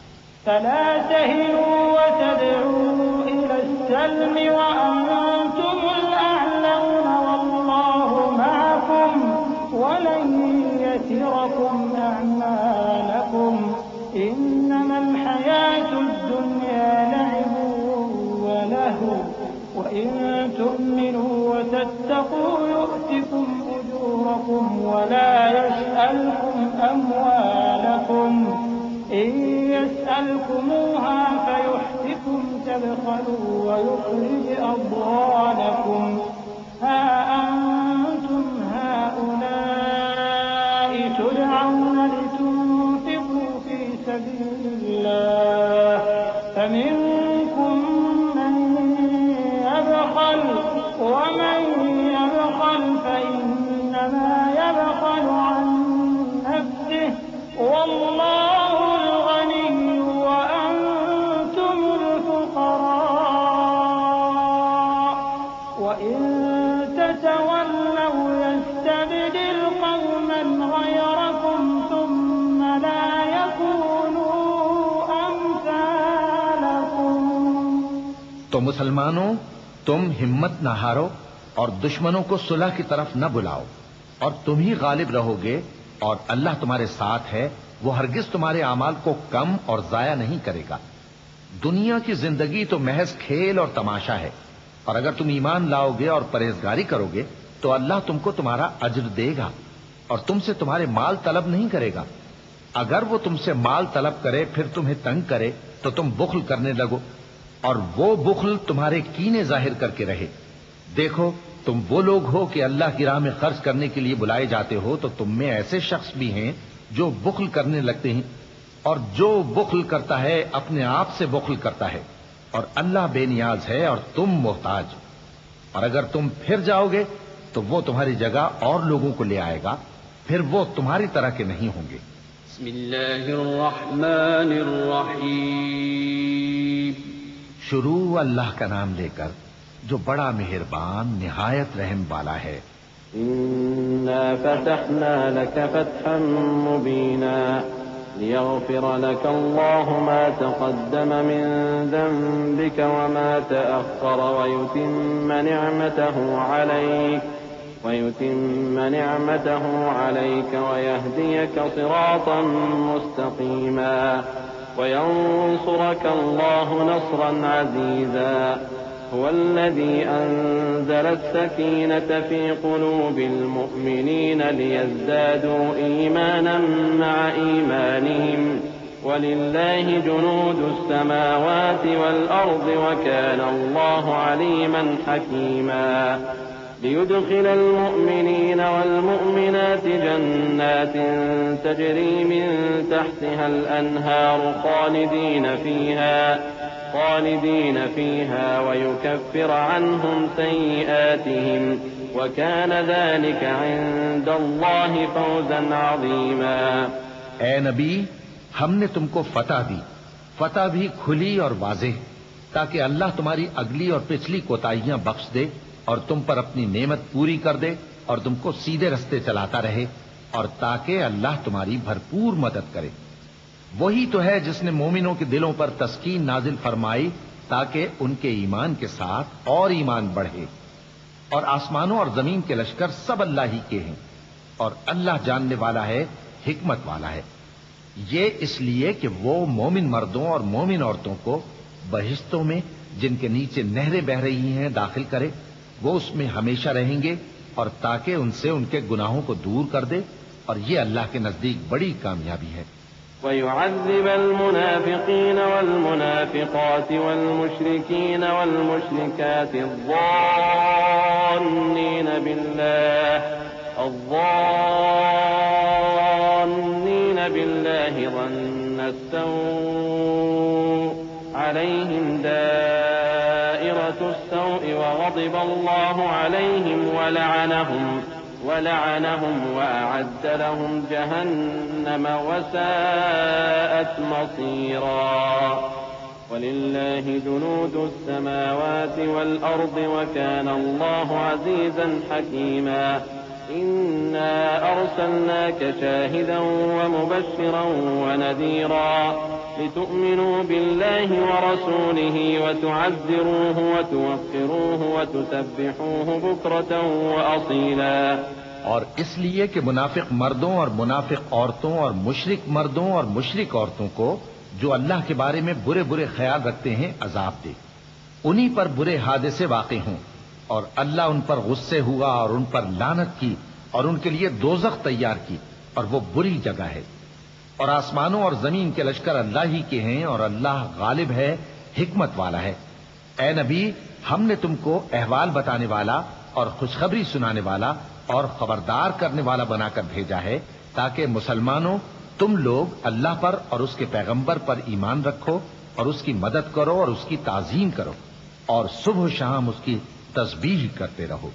فلا تهنوا وتدعوا إلى السلم وأنتم الأعلون والله معكم ولن يتركم أعمالكم إنما الحياة الدنيا لعب ولهو وإن تؤمنوا وتتقوا يؤتكم أجوركم ولا يسألكم أموالكم إن يسألكموها فيحفكم تبخلوا ويخرج أضغانكم ها أنتم هؤلاء تدعون لتنفقوا في سبيل الله فمنكم من يبخل ومن يبخل فإنما يبخل عن نفسه والله الغني وأنتم الفقراء وإن تتولوا يستبدل قوما غيركم ثم لا يكونوا أمثالكم۔ تو مسلمانوں، تم ہمت نہ ہارو اور دشمنوں کو صلح کی طرف نہ بلاؤ، اور تم ہی غالب رہو گے، اور اللہ تمہارے ساتھ ہے، وہ ہرگز تمہارے اعمال کو کم اور ضائع نہیں کرے گا۔ دنیا کی زندگی تو محض کھیل اور تماشا ہے، اور اگر تم ایمان لاؤ گے اور پرہیزگاری کرو گے تو اللہ تم کو تمہارا اجر دے گا اور تم سے تمہارے مال طلب نہیں کرے گا۔ اگر وہ تم سے مال طلب کرے پھر تمہیں تنگ کرے تو تم بخل کرنے لگو، اور وہ بخل تمہارے کینے ظاہر کر کے رہے۔ دیکھو، تم وہ لوگ ہو کہ اللہ کی راہ میں خرچ کرنے کے لیے بلائے جاتے ہو، تو تم میں ایسے شخص بھی ہیں جو بخل کرنے لگتے ہیں، اور جو بخل کرتا ہے اپنے آپ سے بخل کرتا ہے، اور اللہ بے نیاز ہے اور تم محتاج۔ اور اگر تم پھر جاؤ گے تو وہ تمہاری جگہ اور لوگوں کو لے آئے گا، پھر وہ تمہاری طرح کے نہیں ہوں گے۔ بسم اللہ الرحمن الرحیم۔ شروع اللہ کا نام لے کر جو بڑا مہربان نہایت رحم والا ہے۔ إنا فتحنا لك فتحا مبينا ليغفر لك الله ما تقدم من ذنبك وما تأخر ويتم نعمته عليك ويهديك صراطا مستقيما وينصرك الله نصرا عزيزا هو الذي أنزل السكينة في قلوب المؤمنين ليزدادوا إيمانا مع إيمانهم ولله جنود السماوات والأرض وكان الله عليما حكيما ليدخل المؤمنين والمؤمنات جنات تجري من تحتها الأنهار خالدين فيها ويكفر عنهم سيئاتهم وكان ذلك عند الله فوزا عظيما. اے نبی، ہم نے تم کو فتح بھی کھلی اور واضح، تاکہ اللہ تمہاری اگلی اور پچھلی کوتاہیاں بخش دے اور تم پر اپنی نعمت پوری کر دے اور تم کو سیدھے رستے چلاتا رہے، اور تاکہ اللہ تمہاری بھرپور مدد کرے. وہی تو ہے جس نے مومنوں کے دلوں پر تسکین نازل فرمائی تاکہ ان کے ایمان کے ساتھ اور ایمان بڑھے. اور آسمانوں اور زمین کے لشکر سب اللہ ہی کے ہیں، اور اللہ جاننے والا ہے، حکمت والا ہے. یہ اس لیے کہ وہ مومن مردوں اور مومن عورتوں کو بہشتوں میں جن کے نیچے نہریں بہ رہی ہیں داخل کرے، وہ اس میں ہمیشہ رہیں گے، اور تاکہ ان سے ان کے گناہوں کو دور کر دے، اور یہ اللہ کے نزدیک بڑی کامیابی ہے. ويعذب المنافقين والمنافقات والمشركين والمشركات الظانين بالله ظن السوء عليهم دائرة السوء وغضب الله عليهم ولعنهم وأعد لهم جهنم وساءت مصيرا. ولله جنود السماوات والأرض وكان الله عزيزا حكيما. إنا أرسلناك شاهدا ومبشرا ونذيرا لتؤمنوا بالله ورسوله وتعزروه وتوقروه وتسبحوه بكرة وأصيلا. اور اس لیے کہ منافق مردوں اور منافق عورتوں اور مشرک مردوں اور مشرک عورتوں کو جو اللہ کے بارے میں برے برے خیال رکھتے ہیں عذاب دے، انہی پر برے حادثے واقع ہوں، اور اللہ ان پر غصے ہوا اور ان پر لعنت کی اور ان کے لیے دوزخ تیار کی، اور وہ بری جگہ ہے. اور آسمانوں اور زمین کے لشکر اللہ ہی کے ہیں، اور اللہ غالب ہے، حکمت والا ہے. اے نبی، ہم نے تم کو احوال بتانے والا اور خوشخبری سنانے والا اور خبردار کرنے والا بنا کر بھیجا ہے، تاکہ مسلمانوں تم لوگ اللہ پر اور اس کے پیغمبر پر ایمان رکھو اور اس کی مدد کرو اور اس کی تعظیم کرو، اور صبح و شام اس کی تسبیح کرتے رہو.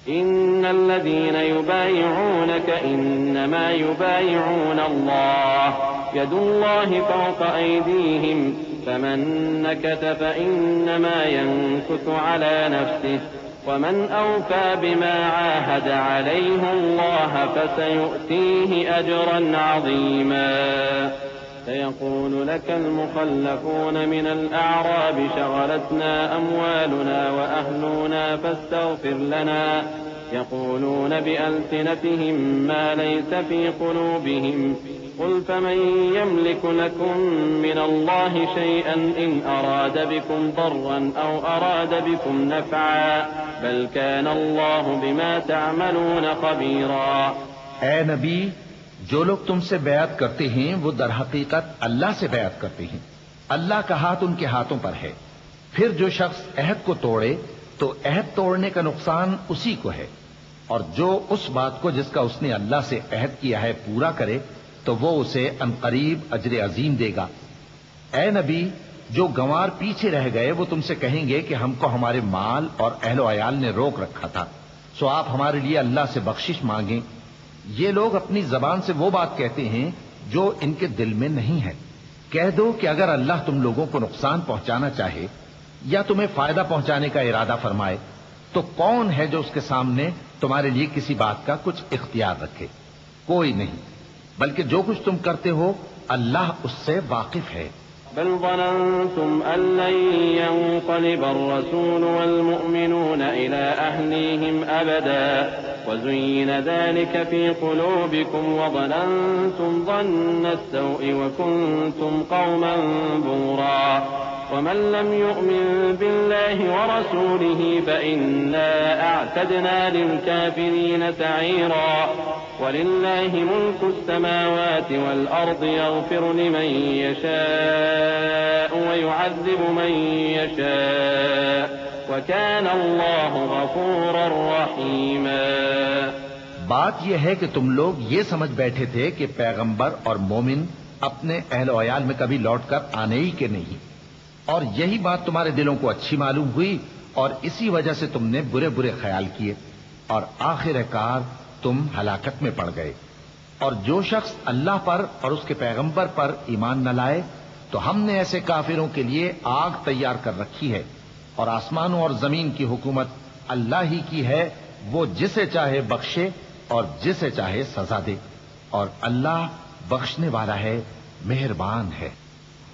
إن الذين يبايعونك إنما يبايعون الله يد الله فوق أيديهم فمن نكث فإنما ينكث على نفسه ومن أوفى بما عاهد عليه الله فسيؤتيه أجرا عظيما. سيقول لك المخلفون من الأعراب شغلتنا أموالنا وأهلنا فاستغفر لنا يقولون بألسنتهم ما ليس في قلوبهم قل فمن يملك لكم من الله شيئا إن أراد بكم ضرا أو أراد بكم نفعا بل كان الله بما تعملون خبيرا. اے نبی، جو لوگ تم سے بیعت کرتے ہیں وہ در حقیقت اللہ سے بیعت کرتے ہیں، اللہ کا ہاتھ ان کے ہاتھوں پر ہے. پھر جو شخص عہد کو توڑے تو عہد توڑنے کا نقصان اسی کو ہے، اور جو اس بات کو جس کا اس نے اللہ سے عہد کیا ہے پورا کرے تو وہ اسے عنقریب اجر عظیم دے گا. اے نبی، جو گنوار پیچھے رہ گئے وہ تم سے کہیں گے کہ ہم کو ہمارے مال اور اہل و عیال نے روک رکھا تھا، سو آپ ہمارے لیے اللہ سے بخشش مانگیں. یہ لوگ اپنی زبان سے وہ بات کہتے ہیں جو ان کے دل میں نہیں ہے. کہہ دو کہ اگر اللہ تم لوگوں کو نقصان پہنچانا چاہے یا تمہیں فائدہ پہنچانے کا ارادہ فرمائے تو کون ہے جو اس کے سامنے تمہارے لیے کسی بات کا کچھ اختیار رکھے؟ کوئی نہیں، بلکہ جو کچھ تم کرتے ہو اللہ اس سے واقف ہے. بل ظننتم أن لن ينقلب الرسول والمؤمنون إلى أهليهم أبدا وزين ذلك في قلوبكم وظننتم ظن السوء وكنتم قوما بورا. ومن لم يؤمن بالله ورسوله فإنا أعتدنا للكافرين سعيرا ولله ملك السماوات والأرض يغفر لمن يشاء ويعذب من يشاء وكان الله غفورا رحيما۔ بات یہ ہے کہ تم لوگ یہ سمجھ بیٹھے تھے کہ پیغمبر اور مومن اپنے اہل و عیال میں کبھی لوٹ کر آنے ہی کے نہیں، اور یہی بات تمہارے دلوں کو اچھی معلوم ہوئی اور اسی وجہ سے تم نے برے برے خیال کیے اور آخر کار تم ہلاکت میں پڑ گئے۔ اور جو شخص اللہ پر اور اس کے پیغمبر پر ایمان نہ لائے تو ہم نے ایسے کافروں کے لیے آگ تیار کر رکھی ہے، اور آسمانوں اور زمین کی حکومت اللہ ہی کی ہے، وہ جسے چاہے بخشے اور جسے چاہے سزا دے، اور اللہ بخشنے والا ہے، مہربان ہے۔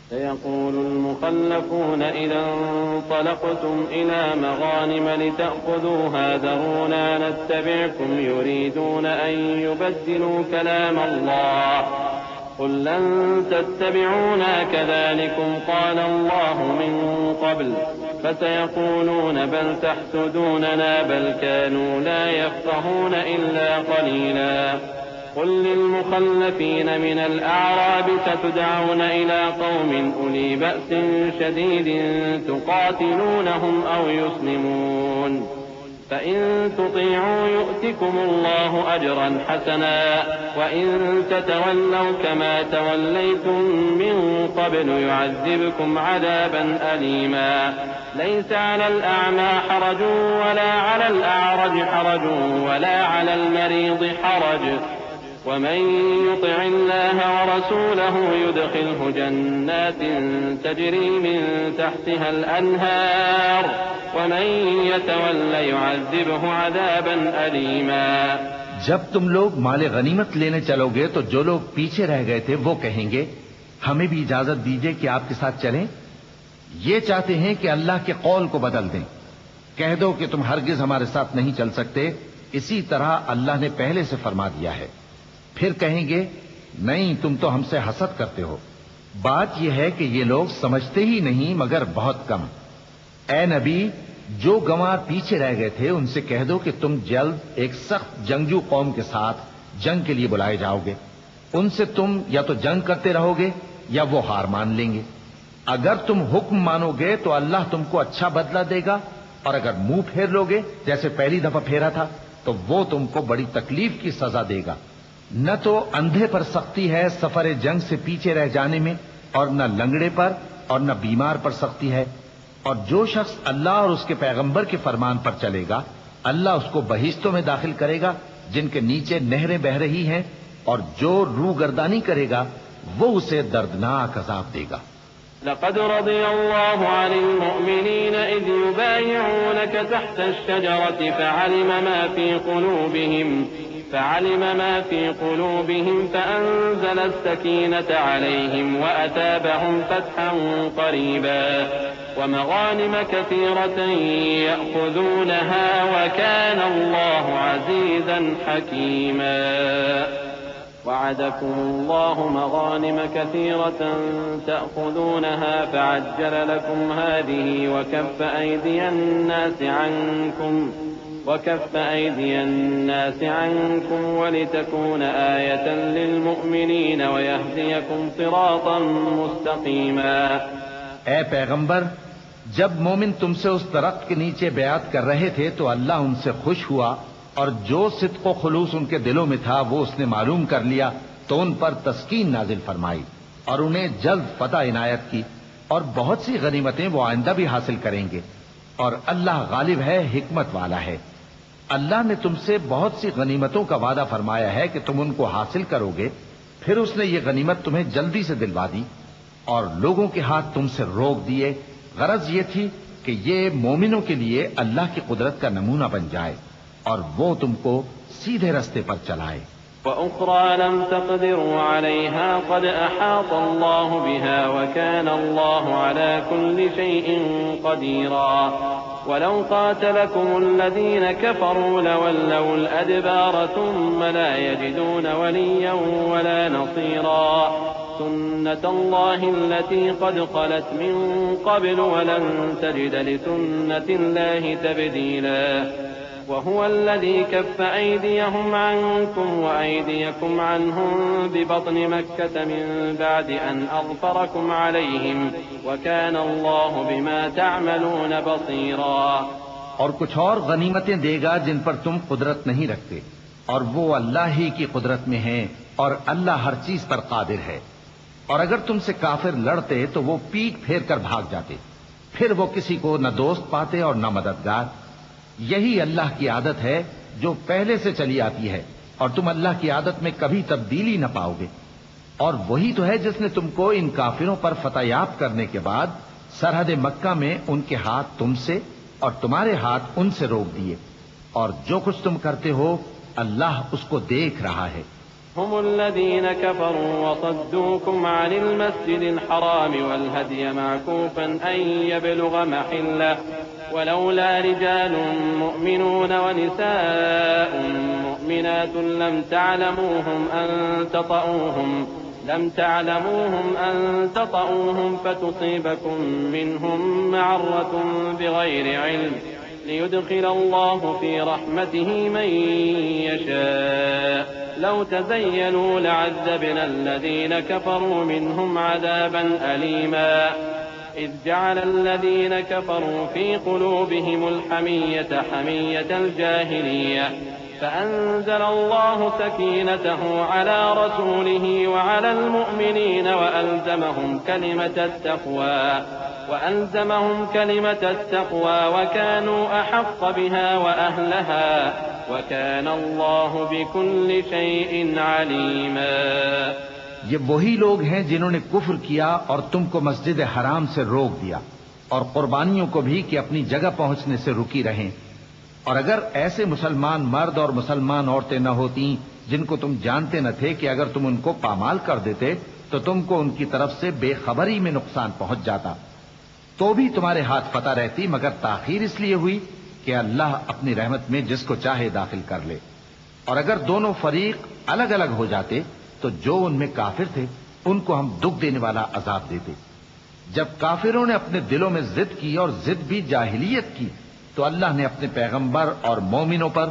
سيقول المخلفون إذا انطلقتم إلى مغانم لتأخذوها ذرونا نتبعكم يريدون أن يبدلوا كلام الله قل لن تتبعونا كذلكم قال الله من قبل فسيقولون بل تحسدوننا بل كانوا لا يفقهون إلا قليلا قل للمخلفين من الأعراب ستدعون إلى قوم أولي بأس شديد تقاتلونهم أو يسلمون فإن تطيعوا يؤتكم الله أجرا حسنا وإن تتولوا كما توليتم من قبل يعذبكم عذابا أليما ليس على الأعمى حرج ولا على الأعرج حرج ولا على المريض حرج ومن يطع الله ورسوله يدخله جنات تجري من تحتها الأنهار ومن يتول يعذبه عذابا أليما۔ جب تم لوگ مال غنیمت لینے چلو گے تو جو لوگ پیچھے رہ گئے تھے وہ کہیں گے ہمیں بھی اجازت دیجئے کہ آپ کے ساتھ چلیں۔ یہ چاہتے ہیں کہ اللہ کے قول کو بدل دیں۔ کہہ دو کہ تم ہرگز ہمارے ساتھ نہیں چل سکتے، اسی طرح اللہ نے پہلے سے فرما دیا ہے۔ پھر کہیں گے نہیں تم تو ہم سے حسد کرتے ہو۔ بات یہ ہے کہ یہ لوگ سمجھتے ہی نہیں مگر بہت کم۔ اے نبی، جو گنوار پیچھے رہ گئے تھے ان سے کہہ دو کہ تم جلد ایک سخت جنگجو قوم کے ساتھ جنگ کے لیے بلائے جاؤ گے، ان سے تم یا تو جنگ کرتے رہو گے یا وہ ہار مان لیں گے۔ اگر تم حکم مانو گے تو اللہ تم کو اچھا بدلہ دے گا، اور اگر منہ پھیر لو گے جیسے پہلی دفعہ پھیرا تھا تو وہ تم کو بڑی تکلیف کی سزا دے گا۔ نہ تو اندھے پر سختی ہے سفر جنگ سے پیچھے رہ جانے میں، اور نہ لنگڑے پر اور نہ بیمار پر سختی ہے، اور جو شخص اللہ اور اس کے پیغمبر کے فرمان پر چلے گا اللہ اس کو بہشتوں میں داخل کرے گا جن کے نیچے نہریں بہ رہی ہیں، اور جو روگردانی کرے گا وہ اسے دردناک عذاب دے گا۔ لقد رضي الله عن المؤمنين إذ يبايعونك تحت الشجرة فعلم ما في قلوبهم فأنزل السكينة عليهم وأثابهم فتحا قريبا ومغانم كثيرة يأخذونها وكان الله عزيزا حكيما۔ وعدكم الله مغانم كثيرة تأخذونها فعجل لكم هذه وكف أيدي الناس عنكم ولتكون آية للمؤمنين ويهديكم صراطا مستقيما۔ اے پیغمبر، جب مومن تم سے اس درخت کے نیچے بیعت کر رہے تھے تو اللہ ان سے خوش ہوا، اور جو صدق و خلوص ان کے دلوں میں تھا وہ اس نے معلوم کر لیا تو ان پر تسکین نازل فرمائی اور انہیں جلد فتح عنایت کی، اور بہت سی غنیمتیں وہ آئندہ بھی حاصل کریں گے، اور اللہ غالب ہے، حکمت والا ہے۔ اللہ نے تم سے بہت سی غنیمتوں کا وعدہ فرمایا ہے کہ تم ان کو حاصل کرو گے، پھر اس نے یہ غنیمت تمہیں جلدی سے دلوا دی اور لوگوں کے ہاتھ تم سے روک دیے۔ غرض یہ تھی کہ یہ مومنوں کے لیے اللہ کی قدرت کا نمونہ بن جائے اور وہ تم کو سیدھے رستے پر چلائے۔ وأخرى لم تقدروا عليها قد أحاط الله بها وكان الله على كل شيء قديرا۔ ولو قاتلكم الذين كفروا لولوا الأدبار ثم لا يجدون وليا ولا نصيرا۔ سنة الله التي قد خلت من قبل ولن تجد لسنة الله تبديلا وهو الذي كف أيديهم عنكم وأيديكم عنهم ببطن مكة من بعد أن أظفركم عليهم وكان الله بما تعملون بصيرا. اور کچھ اور غنیمتیں دے گا جن پر تم قدرت نہیں رکھتے، اور وہ اللہ ہی کی قدرت میں ہیں، اور اللہ ہر چیز پر قادر ہے. اور اگر تم سے کافر لڑتے تو وہ پیٹ پھیر کر بھاگ جاتے، پھر وہ کسی کو نہ دوست پاتے اور نہ مددگار. یہی اللہ کی عادت ہے جو پہلے سے چلی آتی ہے، اور تم اللہ کی عادت میں کبھی تبدیلی نہ پاؤ گے. اور وہی تو ہے جس نے تم کو ان کافروں پر فتح یاب کرنے کے بعد سرحد مکہ میں ان کے ہاتھ تم سے اور تمہارے ہاتھ ان سے روک دیے، اور جو کچھ تم کرتے ہو اللہ اس کو دیکھ رہا ہے. هم الذين كفروا وصدوكم عن المسجد الحرام والهدي معكوفا أن يبلغ محله ولولا رجال مؤمنون ونساء مؤمنات لم تعلموهم أن تطؤوهم فتصيبكم منهم معرة بغير علم ليدخل الله في رحمته من يشاء لو تزينوا لعذبنا الذين كفروا منهم عذابا أليما إذ جعل الذين كفروا في قلوبهم الحمية حمية الجاهلية فأنزل الله سكينته على رسوله وعلى المؤمنين وألزمهم كلمة التقوى وكانوا أحق بها وأهلها وكان الله بكل شيء عليما. یہ وہی لوگ ہیں جنہوں نے کفر کیا اور تم کو مسجد حرام سے روک دیا، اور قربانیوں کو بھی کہ اپنی جگہ پہنچنے سے رکی رہیں. اور اگر ایسے مسلمان مرد اور مسلمان عورتیں نہ ہوتی جن کو تم جانتے نہ تھے کہ اگر تم ان کو پامال کر دیتے تو تم کو ان کی طرف سے بے خبری میں نقصان پہنچ جاتا، تو بھی تمہارے ہاتھ فتح رہتی، مگر تاخیر اس لیے ہوئی کہ اللہ اپنی رحمت میں جس کو چاہے داخل کر لے. اور اگر دونوں فریق الگ الگ ہو جاتے تو جو ان میں کافر تھے ان کو ہم دکھ دینے والا عذاب دیتے. جب کافروں نے اپنے دلوں میں ضد کی اور ضد بھی جاہلیت کی تو اللہ نے اپنے پیغمبر اور مومنوں پر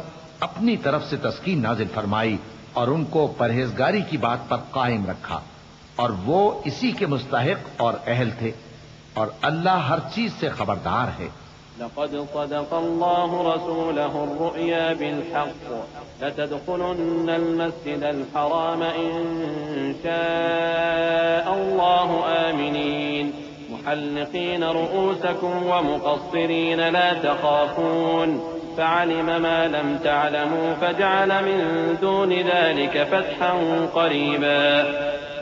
اپنی طرف سے تسکین نازل فرمائی اور ان کو پرہیزگاری کی بات پر قائم رکھا، اور وہ اسی کے مستحق اور اہل تھے، اور اللہ ہر چیز سے خبردار ہے. لقد صدق الله رسوله الرؤيا بالحق لتدخلن المسجد الحرام إن شاء الله آمنين محلقين رؤوسكم ومقصرين لا تخافون فعلم ما لم تعلموا فجعل من دون ذلك فتحا قريبا.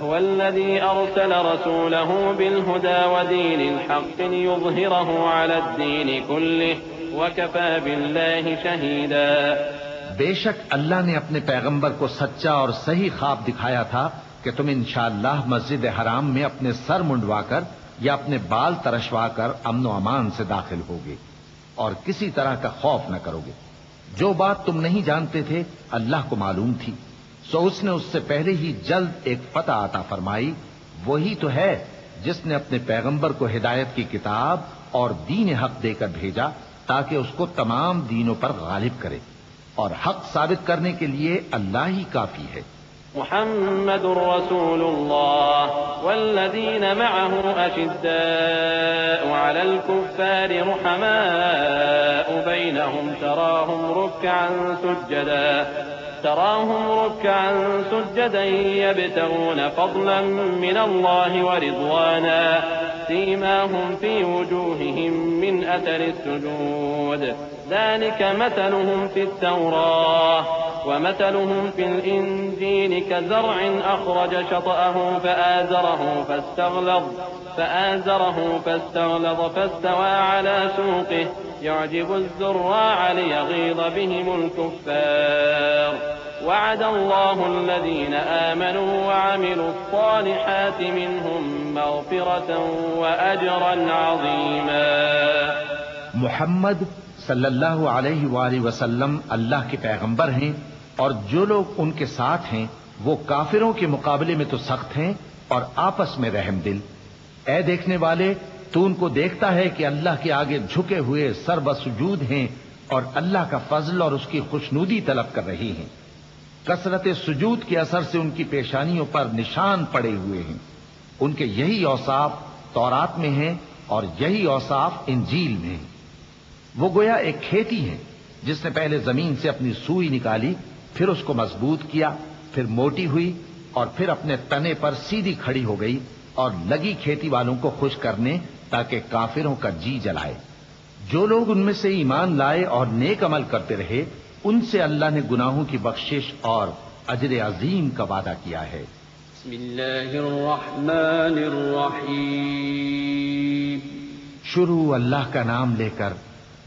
هو الذي أرسل رسوله بالهدى ودين الحق ليظهره على الدين كله وكفى بالله شهيدا. بے شک اللہ نے اپنے پیغمبر کو سچا اور صحیح خواب دکھایا تھا کہ تم انشاءاللہ مسجد حرام میں اپنے سر منڈوا کر یا اپنے بال ترشوا کر امن و امان سے داخل ہوگے اور کسی طرح کا خوف نہ کرو گے. جو بات تم نہیں جانتے تھے اللہ کو معلوم تھی، سو اس نے اس سے پہلے ہی جلد ایک فتح عطا فرمائی. وہی تو ہے جس نے اپنے پیغمبر کو ہدایت کی کتاب اور دین حق دے کر بھیجا تاکہ اس کو تمام دینوں پر غالب کرے، اور حق ثابت کرنے کے لیے اللہ ہی کافی ہے. محمد رسول الله والذين معه أشداء على الكفار رحماء بينهم تراهم ركعا سجدا يبتغون فضلا من الله ورضوانا سيماهم في وجوههم من أثر السجود ذلك مثلهم في التوراة ومثلهم في الإنجيل كزرع أخرج شطأه فآزره فاستغلظ فاستوى على سوقه يعجب الزراع ليغيظ بهم الكفار وعد الله الذين آمنوا وعملوا الصالحات منهم مغفرة وأجرا عظيما. محمد صلی اللہ علیہ وآلہ وسلم اللہ کے پیغمبر ہیں، اور جو لوگ ان کے ساتھ ہیں وہ کافروں کے مقابلے میں تو سخت ہیں اور آپس میں رحم دل۔ اے دیکھنے والے، تو ان کو دیکھتا ہے کہ اللہ کے آگے جھکے ہوئے سر بسجود ہیں اور اللہ کا فضل اور اس کی خوشنودی طلب کر رہی ہیں۔ کثرت سجود کے اثر سے ان کی پیشانیوں پر نشان پڑے ہوئے ہیں۔ ان کے یہی اوصاف تورات میں ہیں اور یہی اوصاف انجیل میں ہیں۔ وہ گویا ایک کھیتی ہے جس نے پہلے زمین سے اپنی سوئی نکالی، پھر اس کو مضبوط کیا، پھر موٹی ہوئی اور پھر اپنے تنے پر سیدھی کھڑی ہو گئی اور لگی کھیتی والوں کو خوش کرنے تاکہ کافروں کا جی جلائے۔ جو لوگ ان میں سے ایمان لائے اور نیک عمل کرتے رہے، ان سے اللہ نے گناہوں کی بخشش اور اجر عظیم کا وعدہ کیا ہے۔ بسم اللہ الرحمن الرحیم۔ شروع اللہ کا نام لے کر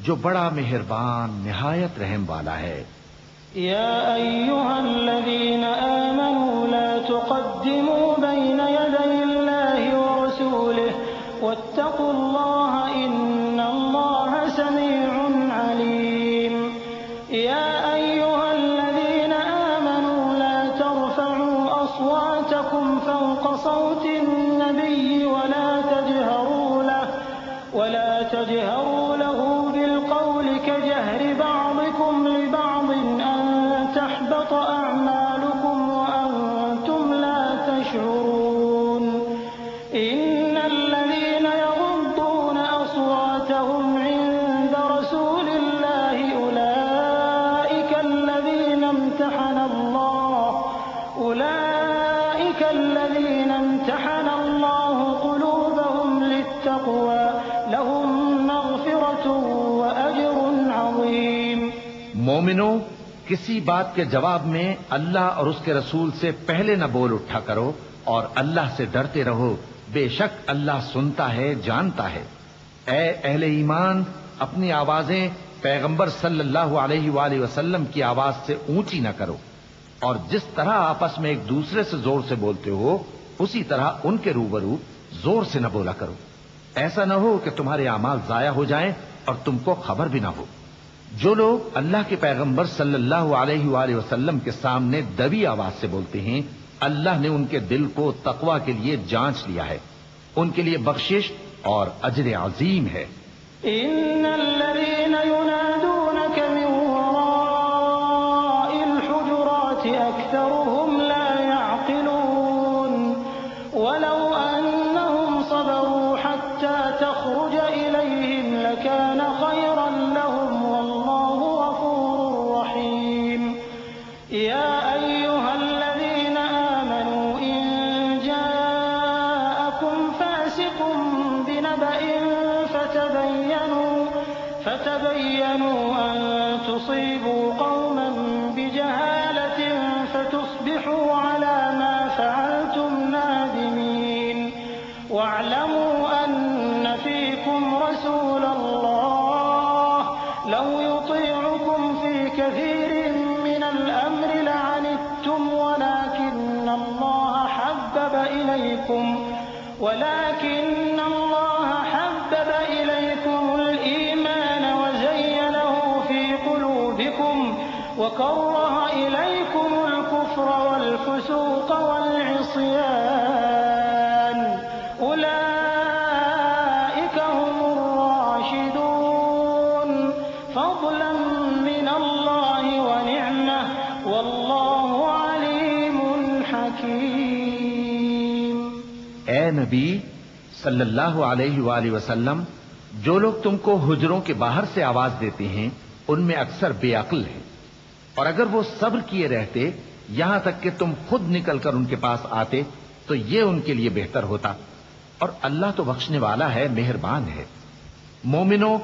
جو بڑا مہربان نہایت رحم والا ہے۔ یا ایھا الذین آمنوا لا تقدموا بین یدی اللہ ورسولہ واتقوا اللہ ان اللہ سمیع علیم۔ یا ایھا الذین آمنوا لا ترفعوا اصواتکم فوق صوت النبی ولا تجهروا له بالقول كجهر بعضكم لبعض أن تحبط أعمالكم وأنتم لا تشعرون إن الذين يغضون أصواتهم عند رسول الله أولئك الذين امتحن الله قلوبهم للتقوى لهم مغفرة وأجر عظيم۔ مومنو، کسی بات کے جواب میں اللہ اور اس کے رسول سے پہلے نہ بول اٹھا کرو اور اللہ سے ڈرتے رہو، بے شک اللہ سنتا ہے، جانتا ہے۔ اے اہل ایمان، اپنی آوازیں پیغمبر صلی اللہ علیہ وآلہ وسلم کی آواز سے اونچی نہ کرو، اور جس طرح آپس میں ایک دوسرے سے زور سے بولتے ہو اسی طرح ان کے روبرو زور سے نہ بولا کرو، ایسا نہ ہو کہ تمہارے اعمال ضائع ہو جائیں اور تم کو خبر بھی نہ ہو۔ جو لوگ اللہ کے پیغمبر صلی اللہ علیہ وآلہ وسلم کے سامنے دبی آواز سے بولتے ہیں، اللہ نے ان کے دل کو تقوی کے لیے جانچ لیا ہے، ان کے لیے بخشش اور اجر عظیم ہے۔ ان الذين ينادونك من وراء الحجرات اكثرهم لا يعقلون ولو انهم صبروا حتى تخرج اليهم لكان خيرا لهم والله غفور رحيم۔ يا ايها الذين آمنوا ان جاءكم فاسق بنبأ فتبينوا أن تصيبوا قوما بجهالة فتصبحوا على ما فعلتم نادمين۔ واعلموا أن فيكم رسول الله لو يطيعكم في كثير من الأمر لعنتم ولكن الله حبب إليكم الإيمان وزينه في قلوبكم وكره إليكم الكفر والفسوق والعصيان أولئك هم الراشدون فضلا من الله ونعمة والله عليم حكيم۔ اے نبی صلی اللہ علیہ وآلہ وسلم، جو لوگ تم کو حجروں کے باہر سے آواز دیتے ہیں ان میں اکثر بے عقل ہیں، اور اگر وہ صبر کیے رہتے یہاں تک کہ تم خود نکل کر ان کے پاس آتے تو یہ ان کے لیے بہتر ہوتا، اور اللہ تو بخشنے والا ہے، مہربان ہے۔ مومنو،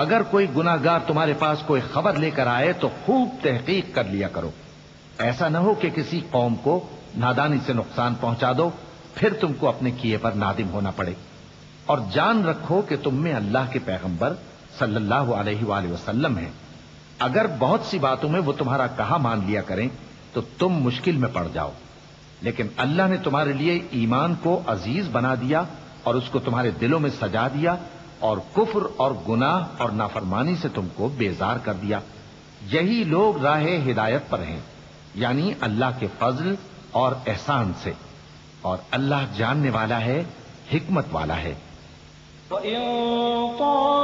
اگر کوئی گناہگار تمہارے پاس کوئی خبر لے کر آئے تو خوب تحقیق کر لیا کرو، ایسا نہ ہو کہ کسی قوم کو نادانی سے نقصان پہنچا دو پھر تم کو اپنے کیے پر نادم ہونا پڑے۔ اور جان رکھو کہ تم میں اللہ کے پیغمبر صلی اللہ علیہ وآلہ وسلم ہیں، اگر بہت سی باتوں میں وہ تمہارا کہا مان لیا کریں تو تم مشکل میں پڑ جاؤ، لیکن اللہ نے تمہارے لیے ایمان کو عزیز بنا دیا اور اس کو تمہارے دلوں میں سجا دیا، اور کفر اور گناہ اور نافرمانی سے تم کو بیزار کر دیا۔ یہی لوگ راہ ہدایت پر ہیں، یعنی اللہ کے فضل اور احسان سے۔ اور اللہ جاننے والا ہے، حکمت والا ہے۔ وَإِن طَائِفَتَانِ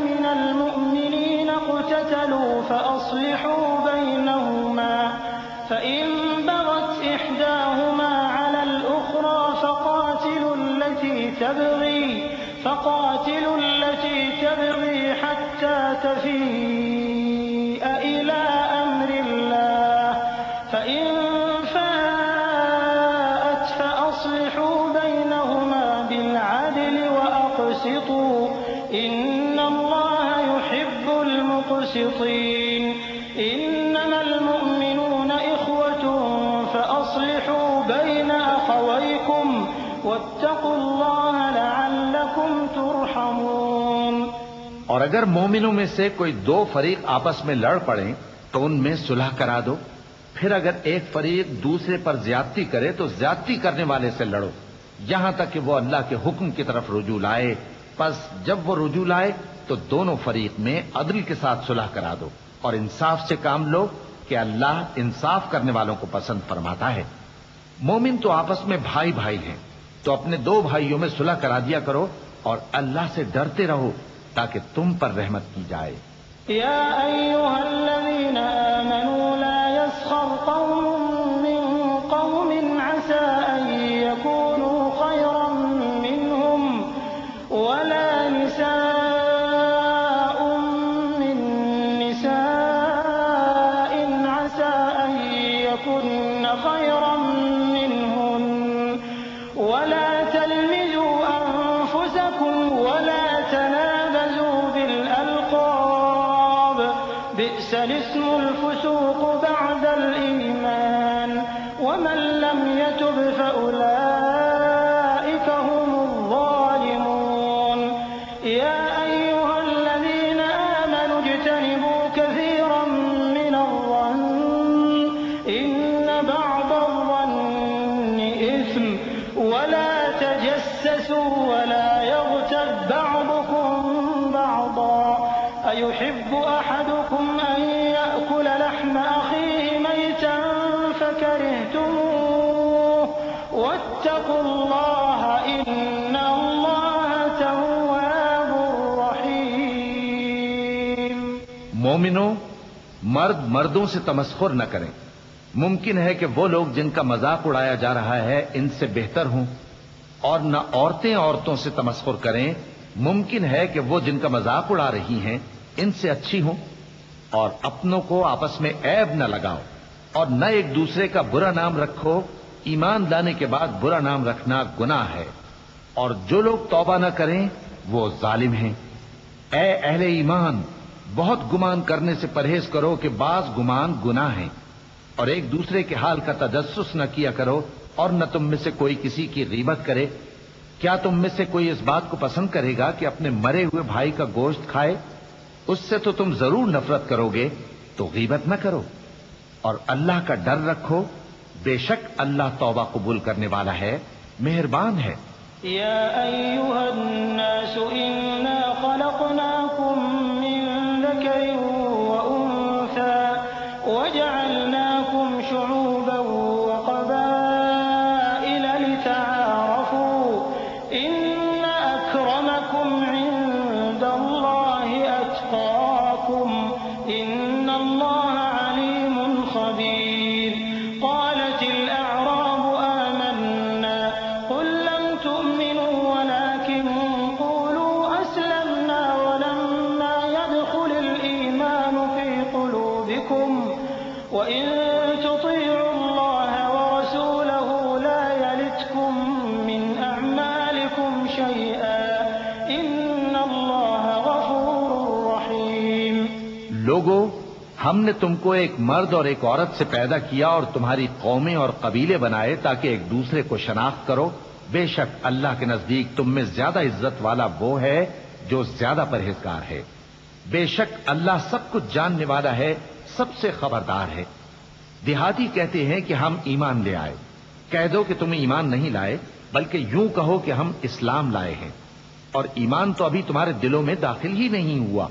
مِنَ الْمُؤْمِنِينَ اقْتَتَلُوا فَأَصْلِحُوا بَيْنَهُمَا فَإِن بَغَتْ إِحْدَاهُمَا عَلَى الْأُخْرَى فَقَاتِلُوا الَّتِي تَبْغِي حَتَّى تَفِيءَ إِلَى أَمْرِ اللَّهِ فَإِن فَاءَتْ فَأَصْلِحُوا بَيْنَهُمَا بِالْعَدْلِ وَأَقْسِطُوا إِنَّ اللَّهَ يُحِبُّ الْمُقْسِطِينَ إِنَّمَا الْمُؤْمِنُونَ إِخْوَةٌ فَأَصْلِحُوا بَيْنَ أَخَوَيْكُمْ وَاتَّقُوا اللَّهَ لَعَلَّكُمْ تُرْحَمُونَ۔ اور اگر مومنوں میں سے کوئی دو فریق آپس میں لڑ پڑیں تو ان میں صلح کرا دو، پھر اگر ایک فریق دوسرے پر زیادتی کرے تو زیادتی کرنے والے سے لڑو یہاں تک کہ وہ اللہ کے حکم کی طرف رجوع لائے۔ پس جب وہ رجوع لائے تو دونوں فریق میں عدل کے ساتھ صلح کرا دو اور انصاف سے کام لو کہ اللہ انصاف کرنے والوں کو پسند فرماتا ہے۔ مومن تو آپس میں بھائی بھائی ہیں، تو اپنے دو بھائیوں میں صلح کرا دیا کرو اور اللہ سے ڈرتے رہو تاکہ تم پر رحمت کی جائے۔ یا ایھا الذین آمنوا لا یسخر قوم من قوم عسى ان یکونوا خیرا منهم ولا نساء من نساء عسى ان یکن خیرا منهن ولا تلمزوا انفسکم ولا تنابزوا بالألقاب بئس الاسم الفسوق بعد الإيمان ومن لم يتب فأولئك هم الظالمون يا أيها الذين آمنوا اجتنبوا كثيرا من الظن إن بعض الظن إثم ولا تجسسوا ولا يغتب بعضكم بعضا أيحب أحدكم أن يأكل لحم أخيه ميتا فكرهتموه واتقوا الله إن الله تواب رحيم۔ مومنوں، مرد مردوں سے تمسخر نہ کریں۔ ممکن ہے کہ وہ لوگ جن کا مذاق اڑایا جا رہا ہے ان سے بہتر ہوں، اور نہ عورتیں عورتوں سے تمسخر کریں۔ ممکن ہے کہ وہ جن کا مذاق اڑا رہی ہیں ان سے اچھی ہوں، اور اپنوں کو آپس میں عیب نہ لگاؤ اور نہ ایک دوسرے کا برا نام رکھو۔ ایمان لانے کے بعد برا نام رکھنا گناہ ہے، اور جو لوگ توبہ نہ کریں وہ ظالم ہیں۔ اے اہل ایمان، بہت گمان کرنے سے پرہیز کرو کہ بعض گمان گناہ ہیں، اور ایک دوسرے کے حال کا تجسس نہ کیا کرو، اور نہ تم میں سے کوئی کسی کی غیبت کرے۔ کیا تم میں سے کوئی اس بات کو پسند کرے گا کہ اپنے مرے ہوئے بھائی کا گوشت کھائے؟ اس سے تو تم ضرور نفرت کرو گے، تو غیبت نہ کرو، اور اللہ کا ڈر رکھو، بے شک اللہ توبہ قبول کرنے والا ہے، مہربان ہے۔ یا ایھا الناس انا خلقناکم من ذکر وانثى وجعلناکم شعوبا وقبائل لتعارفوا ان اکرمکم عند اللہ اتقاکم ان اللہ علیم خبیر۔ قالت الاعراب آمنا قل لم تؤمنوا ولكن قولوا اسلمنا ولما يدخل الايمان في قلوبكم وإن تطيعوا الله ورسوله لا يلتكم من أعمالكم شيئا إن الله غفور رحيم۔ لوگو، ہم نے تم کو ایک مرد اور ایک عورت سے پیدا کیا اور تمہاری قومیں اور قبیلے بنائے تاکہ ایک دوسرے کو شناخت کرو۔ بے شک اللہ کے نزدیک تم میں زیادہ عزت والا وہ ہے جو زیادہ پرہیزگار ہے۔ بے شک اللہ سب کچھ جاننے والا ہے، سب سے خبردار ہے۔ دیہاتی کہتے ہیں کہ ہم ایمان لے آئے۔ کہہ دو کہ تم ایمان نہیں لائے، بلکہ یوں کہو کہ ہم اسلام لائے ہیں، اور ایمان تو ابھی تمہارے دلوں میں داخل ہی نہیں ہوا۔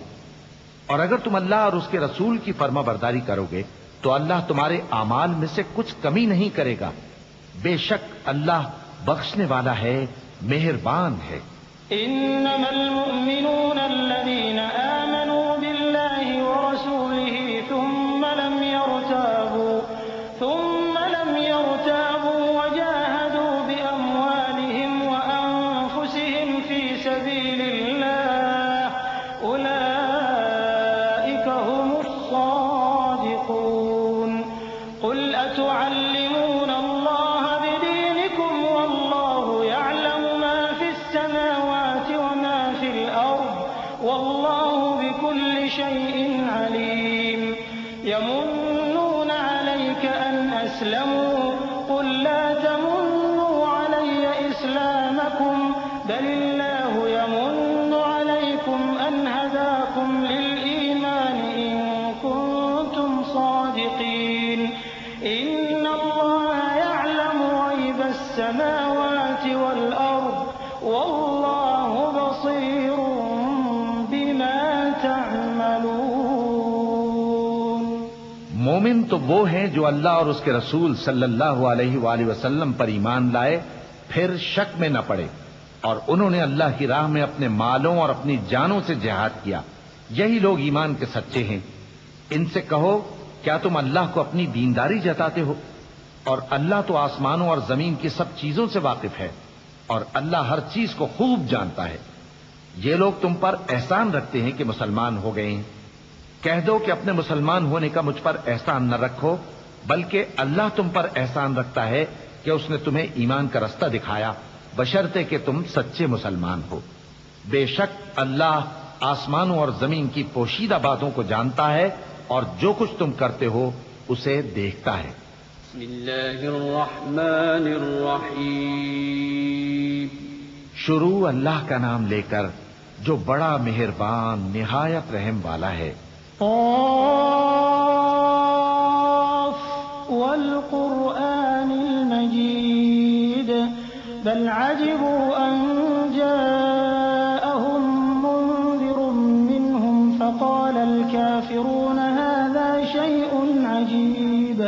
اور اگر تم اللہ اور اس کے رسول کی فرما برداری کرو گے تو اللہ تمہارے اعمال میں سے کچھ کمی نہیں کرے گا، بے شک اللہ بخشنے والا ہے، مہربان ہے۔ إنما المؤمنون الذين آمنوا بالله ورسوله ثم لم يرتابوا وجاهدوا بأموالهم وأنفسهم في سبيل الله أولئك هم الصادقون قل أتعلمون الله بدينكم والله يعلم ما في السماوات وما في الأرض والله بكل شيء عليم يمنون عليك أن أسلموا قل لا تمنوا علي إسلامكم بل الله يمن عليكم أن هداكم للإيمان إن كنتم صادقين إن الله يعلم غيب السماوات والأرض والله بصير بما تعملون۔ مومن تو وہ ہیں جو اللہ اور اس کے رسول صلی اللہ علیہ وآلہ وسلم پر ایمان لائے، پھر شک میں نہ پڑے، اور انہوں نے اللہ کی راہ میں اپنے مالوں اور اپنی جانوں سے جہاد کیا، یہی لوگ ایمان کے سچے ہیں۔ ان سے کہو کیا تم اللہ کو اپنی دینداری جتاتے ہو؟ اور اللہ تو آسمانوں اور زمین کی سب چیزوں سے واقف ہے، اور اللہ ہر چیز کو خوب جانتا ہے۔ یہ لوگ تم پر احسان رکھتے ہیں کہ مسلمان ہو گئے ہیں، کہہ دو کہ اپنے مسلمان ہونے کا مجھ پر احسان نہ رکھو، بلکہ اللہ تم پر احسان رکھتا ہے کہ اس نے تمہیں ایمان کا رستہ دکھایا، بشرطے کہ تم سچے مسلمان ہو۔ بے شک اللہ آسمانوں اور زمین کی پوشیدہ باتوں کو جانتا ہے، اور جو کچھ تم کرتے ہو اسے دیکھتا ہے۔ بسم اللہ الرحمن الرحیم۔ شروع اللہ کا نام لے کر جو بڑا مہربان نہایت رحم والا ہے۔ قاف والقرآن المجید بل عجبوا أن جاءهم منذر منهم فقال الكافرون هذا شيء عجيب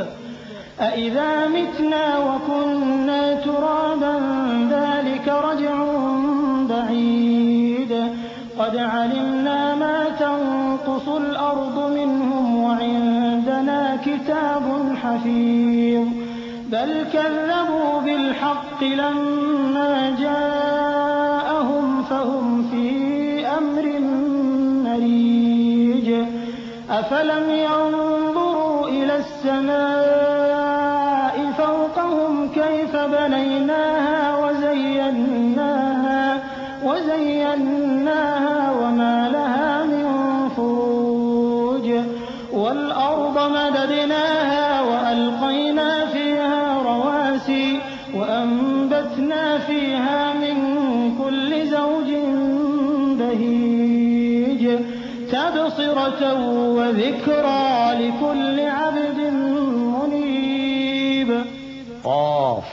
أإذا متنا وكنا ترابا ذلك رجع بعيد قد علمنا ما تنقص الأرض منهم وعندنا كتاب حفيظ بل كذبوا بالحق لما جاءهم فهم في أمر مريج أفلم ينظروا إلى السماء فوقهم كيف بنيناها وزيناها وما لها من فروج والأرض مددناها وألقينا فيها رواسي وأنبتنا فيها من كل زوج بهيج تبصرة وذكرى لكل عبد منيب۔ قاف،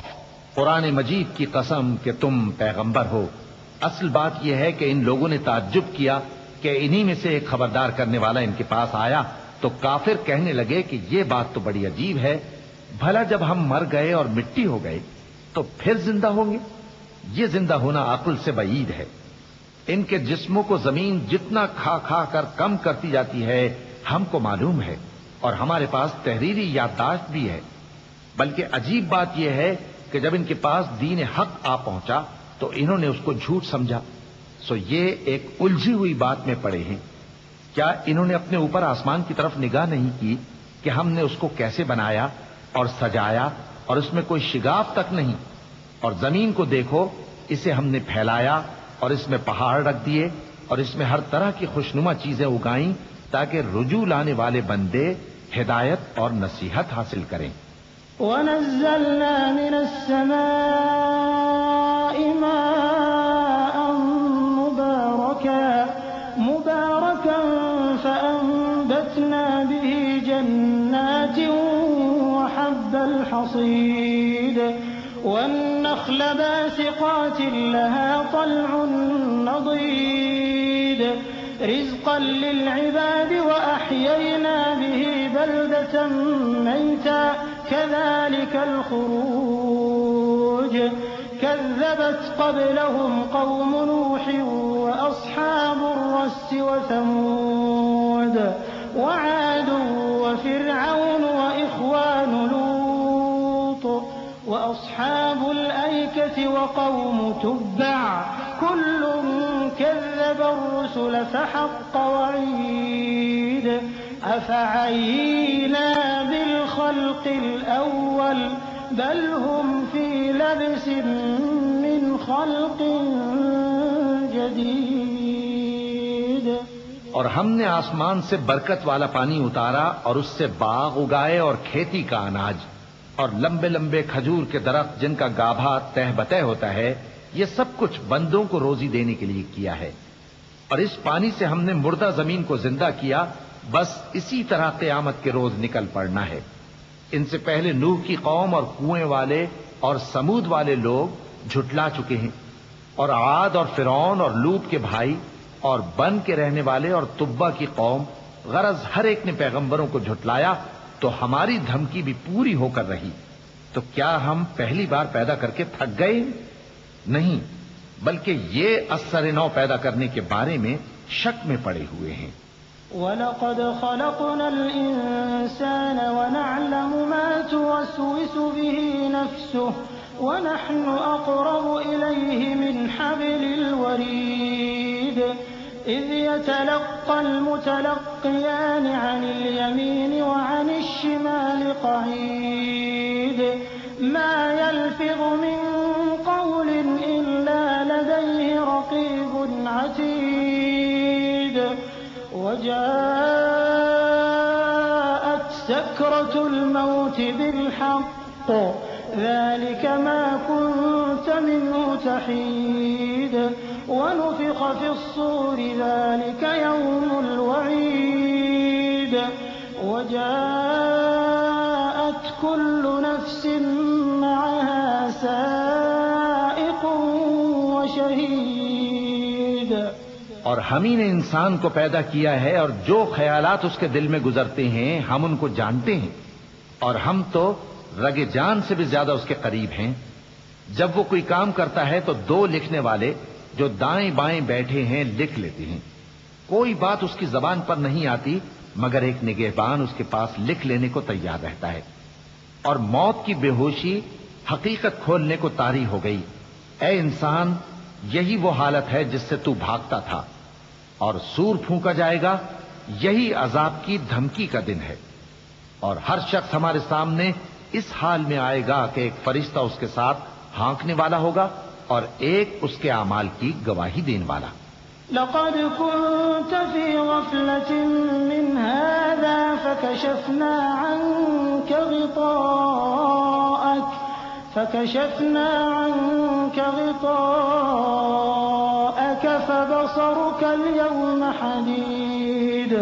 قرآن مجید کی قسم کہ تم پیغمبر ہو۔ اصل بات یہ ہے کہ ان لوگوں نے تعجب کیا کہ انہی میں سے ایک خبردار کرنے والا ان کے پاس آیا تو کافر کہنے لگے کہ یہ بات تو بڑی عجیب ہے، بھلا جب ہم مر گئے اور مٹی ہو گئے تو پھر زندہ ہوں گے؟ یہ زندہ ہونا عقل سے بعید ہے۔ ان کے جسموں کو زمین جتنا کھا کھا کر کم کرتی جاتی ہے ہم کو معلوم ہے، اور ہمارے پاس تحریری یادداشت بھی ہے۔ بلکہ عجیب بات یہ ہے کہ جب ان کے پاس دین حق آ پہنچا تو انہوں نے اس کو جھوٹ سمجھا، سو یہ ایک الجھی ہوئی بات میں پڑے ہیں۔ کیا انہوں نے اپنے اوپر آسمان کی طرف نگاہ نہیں کی کہ ہم نے اس کو کیسے بنایا اور سجایا اور اس میں کوئی شگاف تک نہیں؟ اور زمین کو دیکھو، اسے ہم نے پھیلایا اور اس میں پہاڑ رکھ دیے اور اس میں ہر طرح کی خوشنما چیزیں اگائیں تاکہ رجوع لانے والے بندے ہدایت اور نصیحت حاصل کریں۔ وَنَزَّلْنَا مِنَ السَّمَاءِ مَاءً مُبَارَكًا فَأَنبَتْنَا بِهِ جَنَّاتٍ وَحَبَّ الْحَصِيدِ وَالنَّخْلَ بَاسِقَاتٍ لَهَا طَلْعٌ نَضِيدٌ رِزْقًا لِلْعِبَادِ وَأَحْيَيْنَا بِهِ بَلْدَةً مَيْتًا كَذَلِكَ الْخُرُوجُ۔ كذبت قبلهم قوم نوح وأصحاب الرس وثمود وعاد وفرعون وإخوان لوط وأصحاب الأيكة وقوم تبع كل كذب الرسل فحق وعيد أفعينا بالخلق الأول بل هم في لبس من خلق جديد. اور ہم نے آسمان سے برکت والا پانی اتارا اور اس سے باغ اگائے اور کھیتی کا اناج اور لمبے لمبے کھجور کے درخت جن کا گابھا تہ بتہ ہوتا ہے. یہ سب کچھ بندوں کو روزی دینے کے لیے کیا ہے. اور اس پانی سے ہم نے مردہ زمین کو زندہ کیا. بس اسی طرح قیامت کے روز نکل پڑنا ہے. ان سے پہلے نوح کی قوم اور کنویں والے اور سمود والے لوگ جھٹلا چکے ہیں. اور عاد اور فرعون اور لوط کے بھائی اور بن کے رہنے والے اور تبا کی قوم، غرض ہر ایک نے پیغمبروں کو جھٹلایا تو ہماری دھمکی بھی پوری ہو کر رہی. تو کیا ہم پہلی بار پیدا کر کے تھک گئے؟ نہیں، بلکہ یہ اثر نو پیدا کرنے کے بارے میں شک میں پڑے ہوئے ہیں. وَلَقَدْ خَلَقْنَا الْإِنسَانَ وَنَعْلَمُ مَا تُوَسْوِسُ بِهِ نَفْسُهُ وَنَحْنُ أَقْرَبُ إِلَيْهِ مِنْ حَبْلِ الْوَرِيدِ إِذْ يَتَلَقَّى الْمُتَلَقِّيَانِ عَنِ الْيَمِينِ وَعَنِ الشِّمَالِ قَعِيدٌ مَا يَلْفِظُ مِنْ قَوْلٍ إِلَّا لَدَيْهِ رَقِيبٌ عَتِيدٌ وجاءت سكرة الموت بالحق ذلك ما كنت منه تحيد ونفخ في الصور ذلك يوم الوعيد وجاءت كل نفس معها سائق وشهيد. اور ہم ہی نے انسان کو پیدا کیا ہے اور جو خیالات اس کے دل میں گزرتے ہیں ہم ان کو جانتے ہیں. اور ہم تو رگ جان سے بھی زیادہ اس کے قریب ہیں. جب وہ کوئی کام کرتا ہے تو دو لکھنے والے جو دائیں بائیں بیٹھے ہیں لکھ لیتے ہیں. کوئی بات اس کی زبان پر نہیں آتی مگر ایک نگہبان اس کے پاس لکھ لینے کو تیار رہتا ہے. اور موت کی بے ہوشی حقیقت کھولنے کو طاری ہو گئی. اے انسان، یہی وہ حالت ہے جس سے تو بھاگتا تھا. اور سور پھونکا جائے گا، یہی عذاب کی دھمکی کا دن ہے. اور ہر شخص ہمارے سامنے اس حال میں آئے گا کہ ایک فرشتہ اس کے ساتھ ہانکنے والا ہوگا اور ایک اس کے اعمال کی گواہی دینے والا. لقد كنت في غفلة من هذا فكشفنا عنك غطاءك فبصرك اليوم حديد.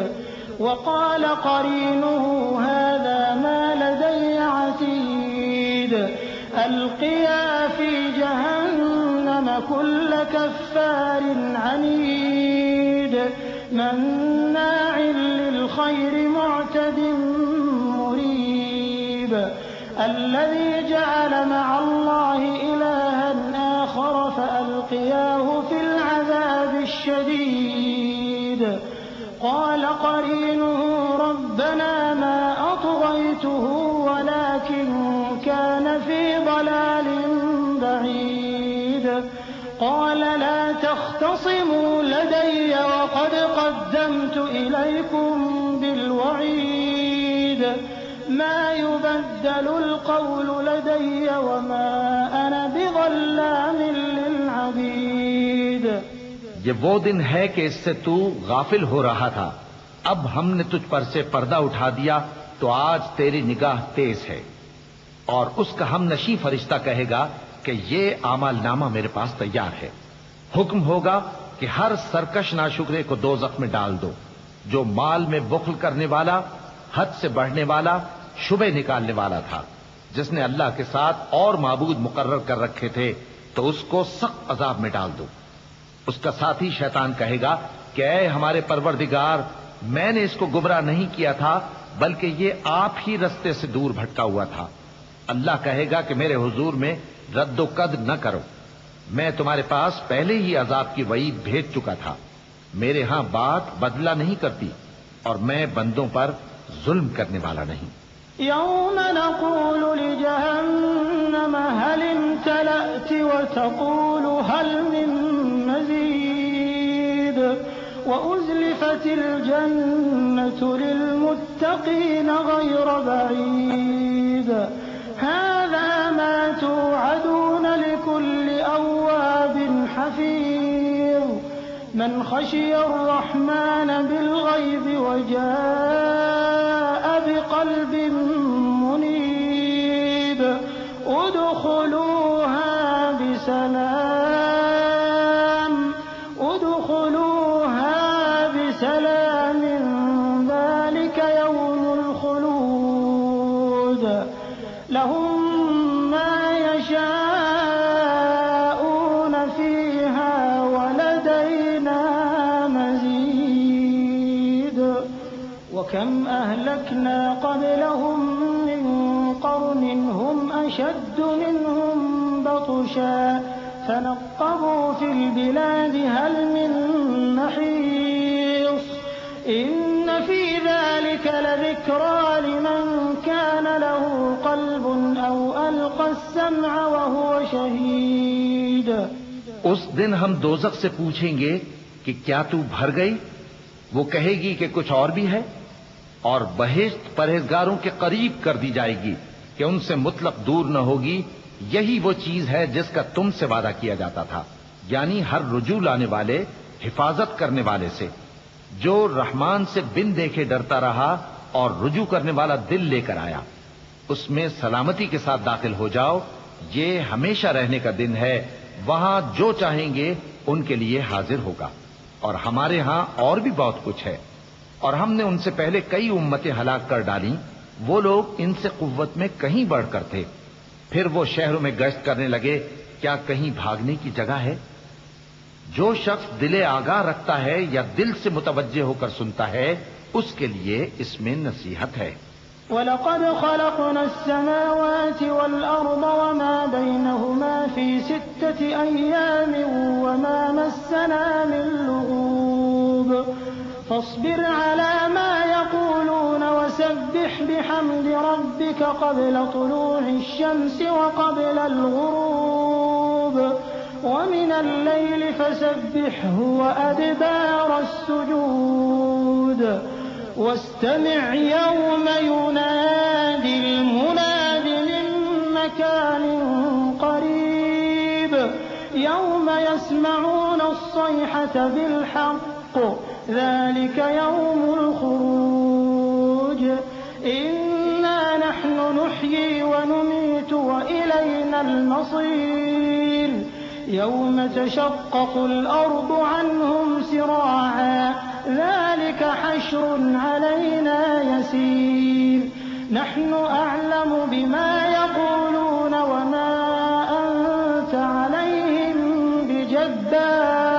وقال قرينه هذا ما لدي عتيد. ألقيا في جهنم كل كفار عنيد مناع للخير معتد مريب. الذي جعل مع الله إلها آخر فألقياه في العذاب الشديد. قال قرينه ربنا ما أطغيته ولكن كان في ضلال بعيد. قال لا تختصموا لدي وقد قدمت إليكم بالوعيد. ما يبدل القول لدي وما أنا بظلام للعبيد. یہ وہ دن ہے کہ اس سے تو غافل ہو رہا تھا. اب ہم نے تجھ پر سے پردہ اٹھا دیا تو آج تیری نگاہ تیز ہے. اور اس کا ہم نشیں فرشتہ کہے گا کہ یہ اعمال نامہ میرے پاس تیار ہے. حکم ہوگا کہ ہر سرکش ناشکرے کو دوزخ میں ڈال دو. جو مال میں بخل کرنے والا، حد سے بڑھنے والا، شبہ نکالنے والا تھا، جس نے اللہ کے ساتھ اور معبود مقرر کر رکھے تھے، تو اس کو سخت عذاب میں ڈال دو. اس کا ساتھی شیطان کہے گا کہ اے ہمارے پروردگار، میں نے اس کو گمراہ نہیں کیا تھا بلکہ یہ آپ ہی رستے سے دور بھٹکا ہوا تھا. اللہ کہے گا کہ میرے حضور میں رد و قد نہ کرو، میں تمہارے پاس پہلے ہی عذاب کی وعید بھیج چکا تھا، میرے ہاں بات بدلہ نہیں کرتی اور میں بندوں پر ظلم کرنے والا نہیں۔ يوم نقول لجهنم هل امتلأت وتقول هل من مزيد وأزلفت الجنة للمتقين غير بعيد هذا ما توعدون لكل أواب حفيظ من خشي الرحمن بالغيب وجاء بقلب منيب ادخلوها بسلام ذلك يوم الخلود لهم ما يشاءون فيها ولدينا مزيد وكم أهلكنا قبلهم من قرن هم أشد منهم بطشا فنقبوا في البلاد هل من محيص إن في ذلك لذكرى لمن كان له قلب أو ألقى السمع وهو شهيد۔ اس دن ہم دوزخ سے پوچھیں گے کہ کیا تو بھر گئی؟ وہ کہے گی کہ کچھ اور بھی ہے، اور بہشت پرہیزگاروں کے قریب کر دی جائے گی کہ ان سے مطلق دور نہ ہوگی۔ یہی وہ چیز ہے جس کا تم سے وعدہ کیا جاتا تھا، یعنی ہر رجوع لانے والے، حفاظت کرنے والے سے، جو رحمان سے بن دیکھے ڈرتا رہا اور رجوع کرنے والا دل لے کر آیا، اس میں سلامتی کے ساتھ داخل ہو جاؤ۔ یہ ہمیشہ رہنے کا دن ہے، وہاں جو چاہیں گے ان کے لیے حاضر ہوگا، اور ہمارے ہاں اور بھی بہت کچھ ہے۔ اور ہم نے ان سے پہلے کئی امتیں ہلاک کر ڈالیں، وہ لوگ ان سے قوت میں کہیں بڑھ کر تھے۔ پھر وہ شہروں میں گشت کرنے لگے، کیا کہیں بھاگنے کی جگہ ہے؟ جو شخص دل آگاہ رکھتا ہے یا دل سے متوجہ ہو کر سنتا ہے، اس کے لیے اس میں نصیحت ہے۔ وَلَقَدْ خَلَقْنَا السَّمَاوَاتِ وَالْأَرْضَ وَمَا بَيْنَهُمَا فِي 6 أَيَّامٍ وَمَا مَسَّنَا مِن لُّغُوبٍ فاصبر على ما يقولون وسبح بحمد ربك قبل طلوع الشمس وقبل الغروب ومن الليل فسبحه وأدبار السجود واستمع يوم ينادي المناد من مكان قريب يوم يسمعون الصيحة بالحق ذلك يوم الخروج إنا نحن نحيي ونميت وإلينا المصير يوم تشقق الأرض عنهم سراعا ذلك حشر علينا يسير نحن أعلم بما يقولون وما أنت عليهم بجبار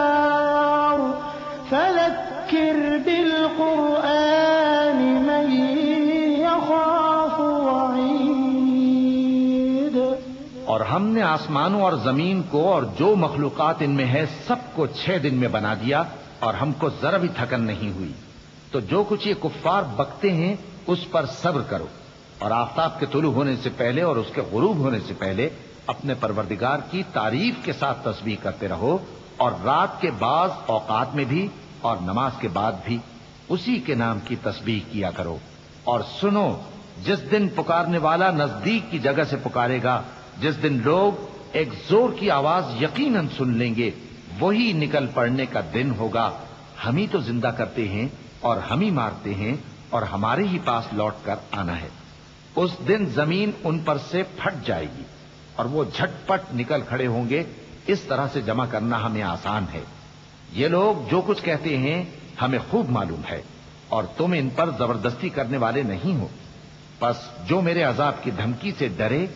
فذكر بالقرآن من يخاف وعيد۔ اور ہم نے آسمانوں اور زمین کو اور جو مخلوقات ان میں ہے سب کو 6 دن میں بنا دیا اور ہم کو ذرا بھی تھکن نہیں ہوئی۔ تو جو کچھ یہ کفار بکتے ہیں اس پر صبر کرو، اور آفتاب کے طلوع ہونے سے پہلے اور اس کے غروب ہونے سے پہلے اپنے پروردگار کی تعریف کے ساتھ تسبیح کرتے رہو، اور رات کے بعض اوقات میں بھی اور نماز کے بعد بھی اسی کے نام کی تسبیح کیا کرو۔ اور سنو، جس دن پکارنے والا نزدیک کی جگہ سے پکارے گا، جس دن لوگ ایک زور کی آواز یقیناً سن لیں گے، وہی نکل پڑنے کا دن ہوگا۔ ہم ہی تو زندہ کرتے ہیں اور ہم ہی مارتے ہیں، اور ہمارے ہی پاس لوٹ کر آنا ہے۔ اس دن زمین ان پر سے پھٹ جائے گی اور وہ جھٹ پٹ نکل کھڑے ہوں گے۔ اس طرح سے جمع کرنا ہمیں آسان ہے۔ یہ لوگ جو کچھ کہتے ہیں ہمیں خوب معلوم ہے، اور تم ان پر زبردستی کرنے والے نہیں ہو۔ پس جو میرے عذاب کی دھمکی سے ڈرے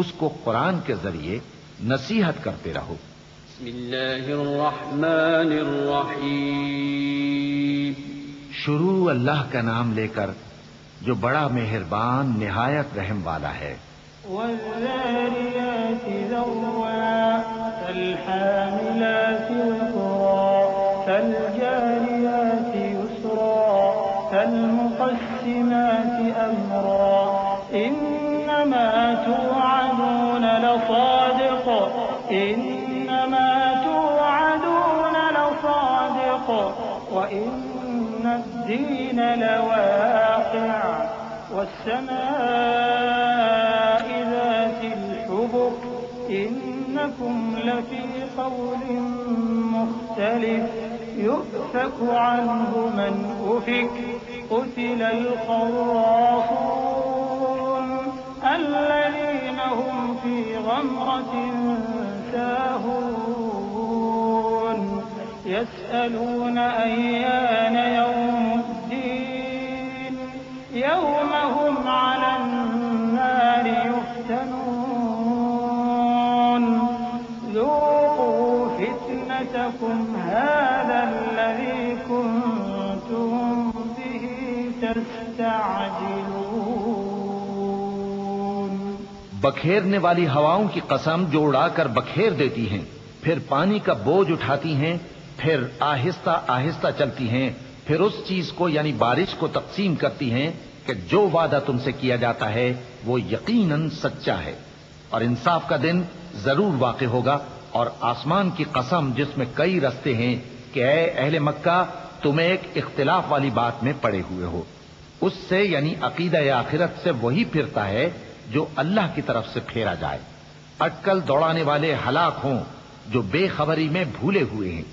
اس کو قرآن کے ذریعے نصیحت کرتے رہو۔ بسم اللہ الرحمن الرحیم۔ شروع اللہ کا نام لے کر جو بڑا مہربان نہایت رحم والا ہے۔ والذاريات ذروا فالحاملات وقرا فالجاريات يسرا فالمقسمات أمرا إنما توعدون لصادق إنما توعدون لصادق وإن الدين لواقع والسماء ذات الحبك إنكم لفي قول مختلف يؤفك عنه من أفك قتل الخراصون الذين هم في غمرة ساهون يسألون أيان يوم الدين يوم هم على النار يفتنون ذوقوا فتنتكم هذا الذي كنتم به تستعجلون. بکھیرنے والی ہواؤں کی قسم جو اڑا کر بکھیر دیتی ہیں، پھر پانی کا بوجھ اٹھاتی ہیں، پھر آہستہ آہستہ چلتی ہیں، پھر اس چیز کو یعنی بارش کو تقسیم کرتی ہیں کہ جو وعدہ تم سے کیا جاتا ہے وہ یقیناً سچا ہے، اور انصاف کا دن ضرور واقع ہوگا. اور آسمان کی قسم جس میں کئی رستے ہیں کہ اے اہل مکہ تم ایک اختلاف والی بات میں پڑے ہوئے ہو. اس سے یعنی عقیدہ آخرت سے وہی پھرتا ہے جو اللہ کی طرف سے پھیرا جائے. اٹکل دوڑانے والے ہلاک ہوں جو بے خبری میں بھولے ہوئے ہیں.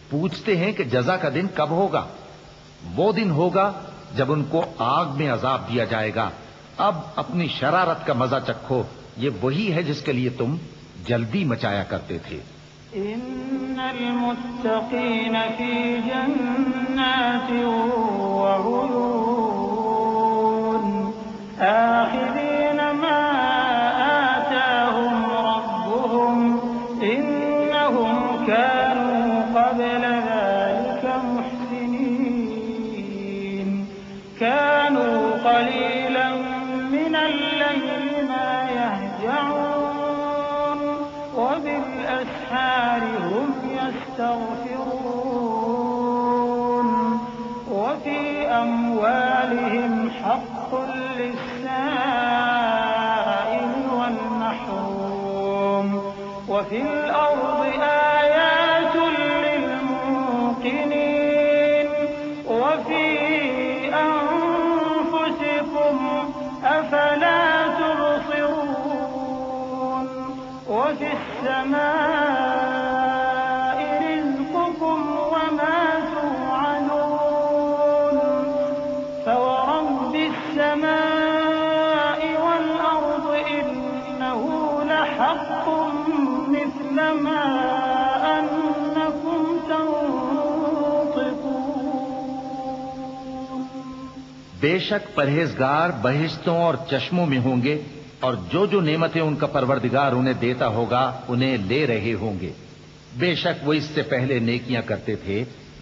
پوچھتے ہیں کہ جزا کا دن کب ہوگا؟ وہ دن ہوگا جب ان کو آگ میں عذاب دیا جائے گا. اب اپنی شرارت کا مزہ چکھو، یہ وہی ہے جس کے لیے تم جلدی مچایا کرتے تھے. إن المتقين في جنات وعيون آخذين ما آتاهم ربهم إنهم كانوا قبل ذلك محسنين كانوا قليلا من الليل ما يهجعون وبالأسحار هم يستغفرون وفي أموالهم حق للسائل والمحروم وفي الأرض آيات للموقنين وفي أنفسكم أفلا تبصرون وفي السماء رزقكم وما توعدون فورب السماء والأرض إنه لحق مثل ما أنكم تنطقون. بے شک پرہیزگار بہشتوں اور چشموں میں ہوں گے، اور جو جو نعمتیں ان کا پروردگار انہیں دیتا ہوگا انہیں لے رہے ہوں گے. بے شک وہ اس سے پہلے نیکیاں کرتے تھے،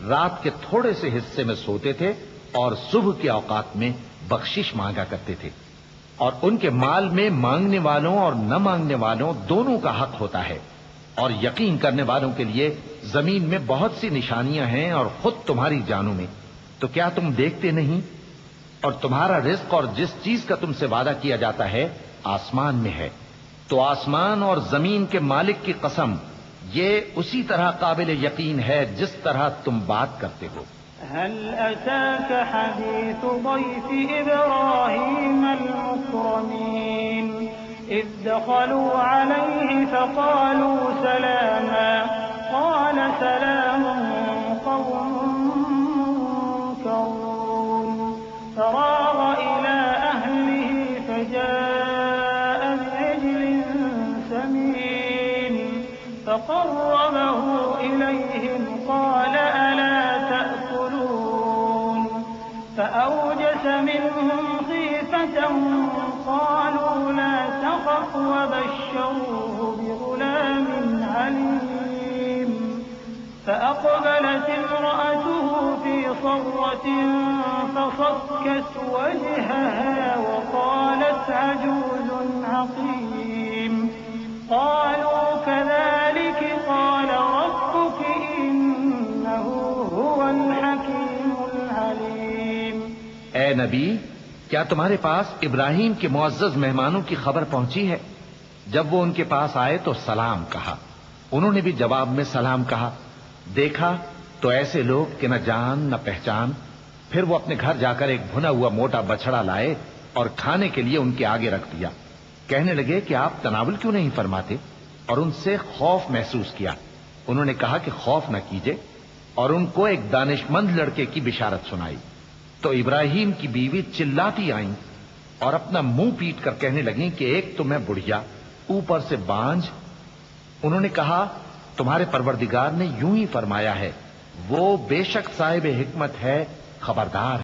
رات کے تھوڑے سے حصے میں سوتے تھے اور صبح کے اوقات میں بخشش مانگا کرتے تھے. اور ان کے مال میں مانگنے والوں اور نہ مانگنے والوں دونوں کا حق ہوتا ہے. اور یقین کرنے والوں کے لیے زمین میں بہت سی نشانیاں ہیں اور خود تمہاری جانوں میں. تو کیا تم دیکھتے نہیں؟ اور تمہارا رزق اور جس چیز کا تم سے وعدہ کیا جاتا ہے آسمان میں ہے. تو آسمان اور زمین کے مالک کی قسم، یہ اسی طرح قابل یقین ہے جس طرح تم بات کرتے ہو. هل أتاك حديث ضيف إبراهيم المكرمين إذ دخلوا عليه فقالوا سلاما قال سلام قوم منكرون فراغ إلى أهله فجاء بعجل سمين فقربه إليهم قال ألا تأكلون فأوجس منهم خيفة قالوا لا تخف وبشروه بغلام عليم فأقبلت امرأته في صَرَّةٍ فَصَكَّتْ وَجْهَهَا وَقَالَتْ عَجُوزٌ عَقِيمٌ قَالُوا كَذَلِكِ قَالَ رَبُّكِ إِنَّهُ هُوَ الْحَكِيمُ الْعَلِيمُ۔ اے نبی، کیا تمہارے پاس ابراہیم کے معزز مہمانوں کی خبر پہنچی ہے؟ جب وہ ان کے پاس آئے تو سلام کہا، انہوں نے بھی جواب میں سلام کہا۔ دیکھا تو ایسے لوگ کہ نہ جان نہ پہچان۔ پھر وہ اپنے گھر جا کر ایک بھنا ہوا موٹا بچڑا لائے اور کھانے کے لیے ان کے آگے رکھ دیا۔ کہنے لگے کہ آپ تناول کیوں نہیں فرماتے؟ اور ان سے خوف محسوس کیا۔ انہوں نے کہا کہ خوف نہ کیجیے، اور ان کو ایک دانشمند لڑکے کی بشارت سنائی۔ تو ابراہیم کی بیوی چلاتی آئیں اور اپنا منہ پیٹ کر کہنے لگیں کہ ایک تو میں بڑھیا، اوپر سے بانجھ۔ انہوں نے کہا تمہارے پروردگار نے یوں ہی فرمایا ہے، وہ بے شک صاحب حکمت ہے، خبردار